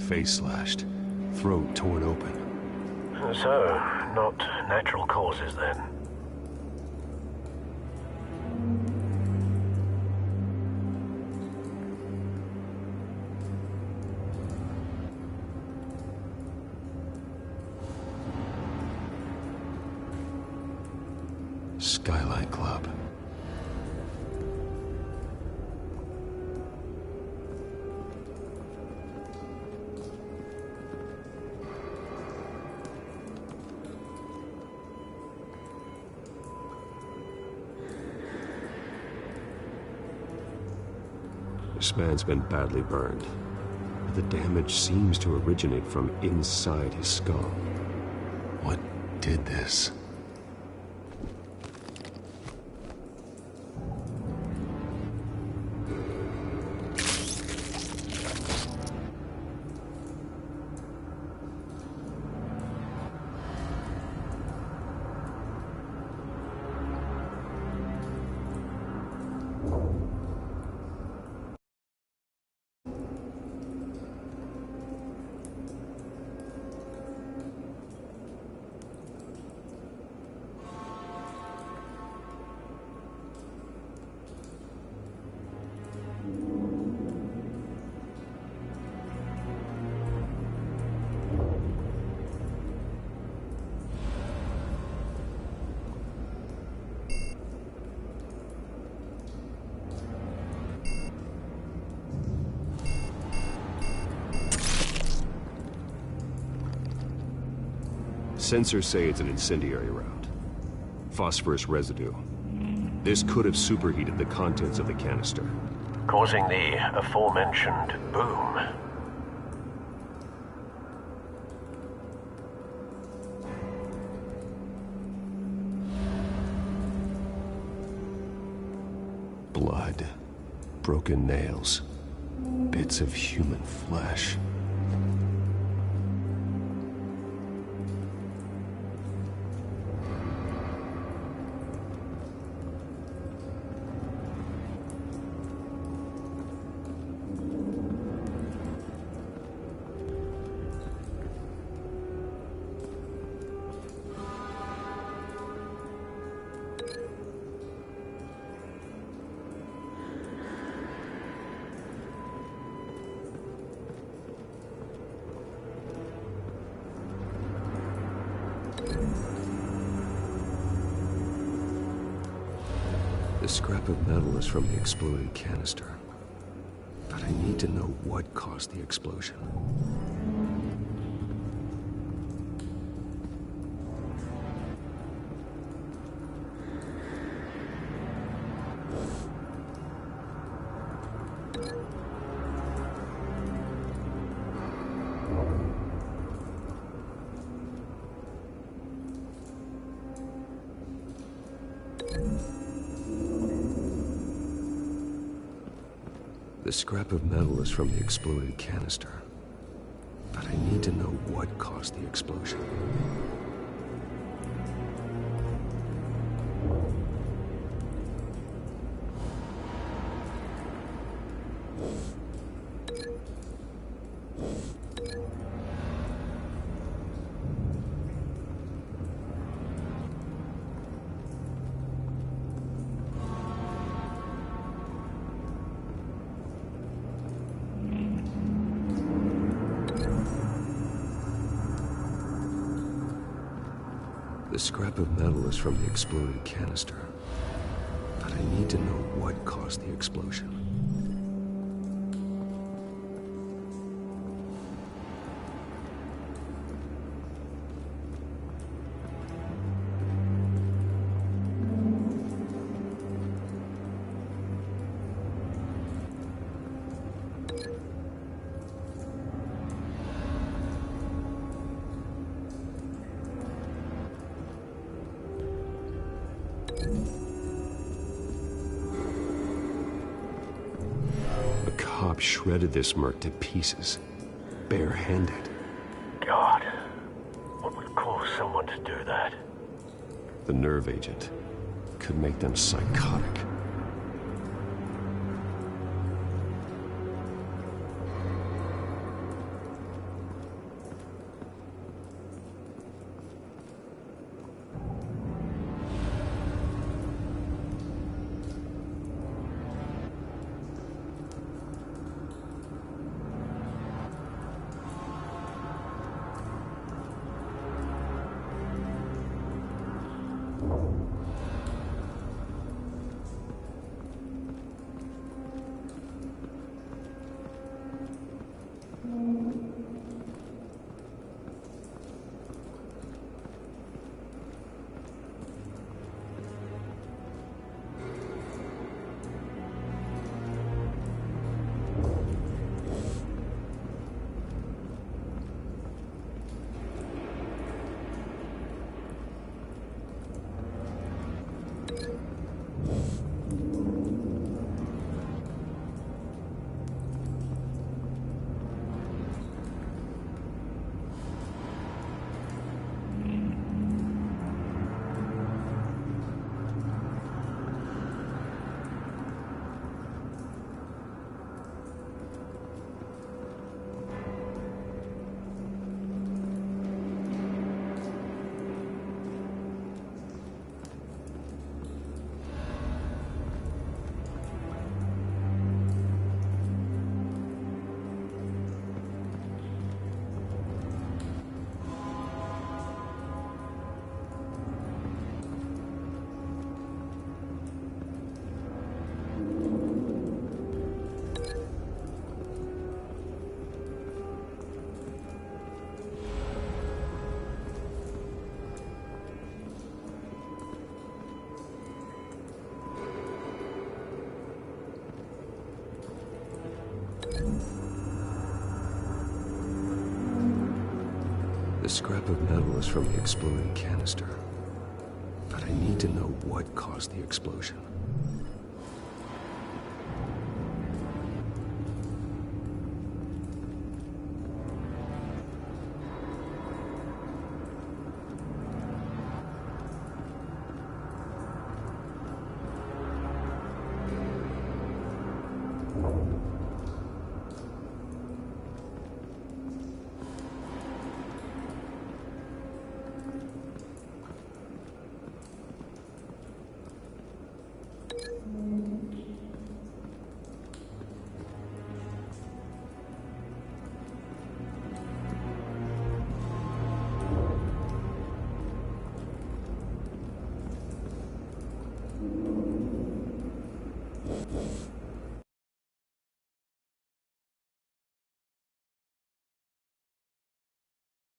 G: Face slashed. Throat torn open.
O: So, not natural causes then.
G: Skylight Club. This man's been badly burned. The damage seems to originate from inside his skull. What did this? Sensors say it's an incendiary round. Phosphorus residue. This could have superheated the contents of the canister,
O: causing the aforementioned boom.
G: Blood, broken nails, bits of human flesh. The scrap of metal is from the exploded canister. But I need to know what caused the explosion. The scrap of metal is from the exploded canister. But I need to know what caused the explosion. The scrap of metal is from the exploded canister. But I need to know what caused the explosion. A cop shredded this merc to pieces, barehanded.
F: God, what would cause someone to do that?
G: The nerve agent could make them psychotic. The scrap of metal is from the exploded canister. But I need to know what caused the explosion.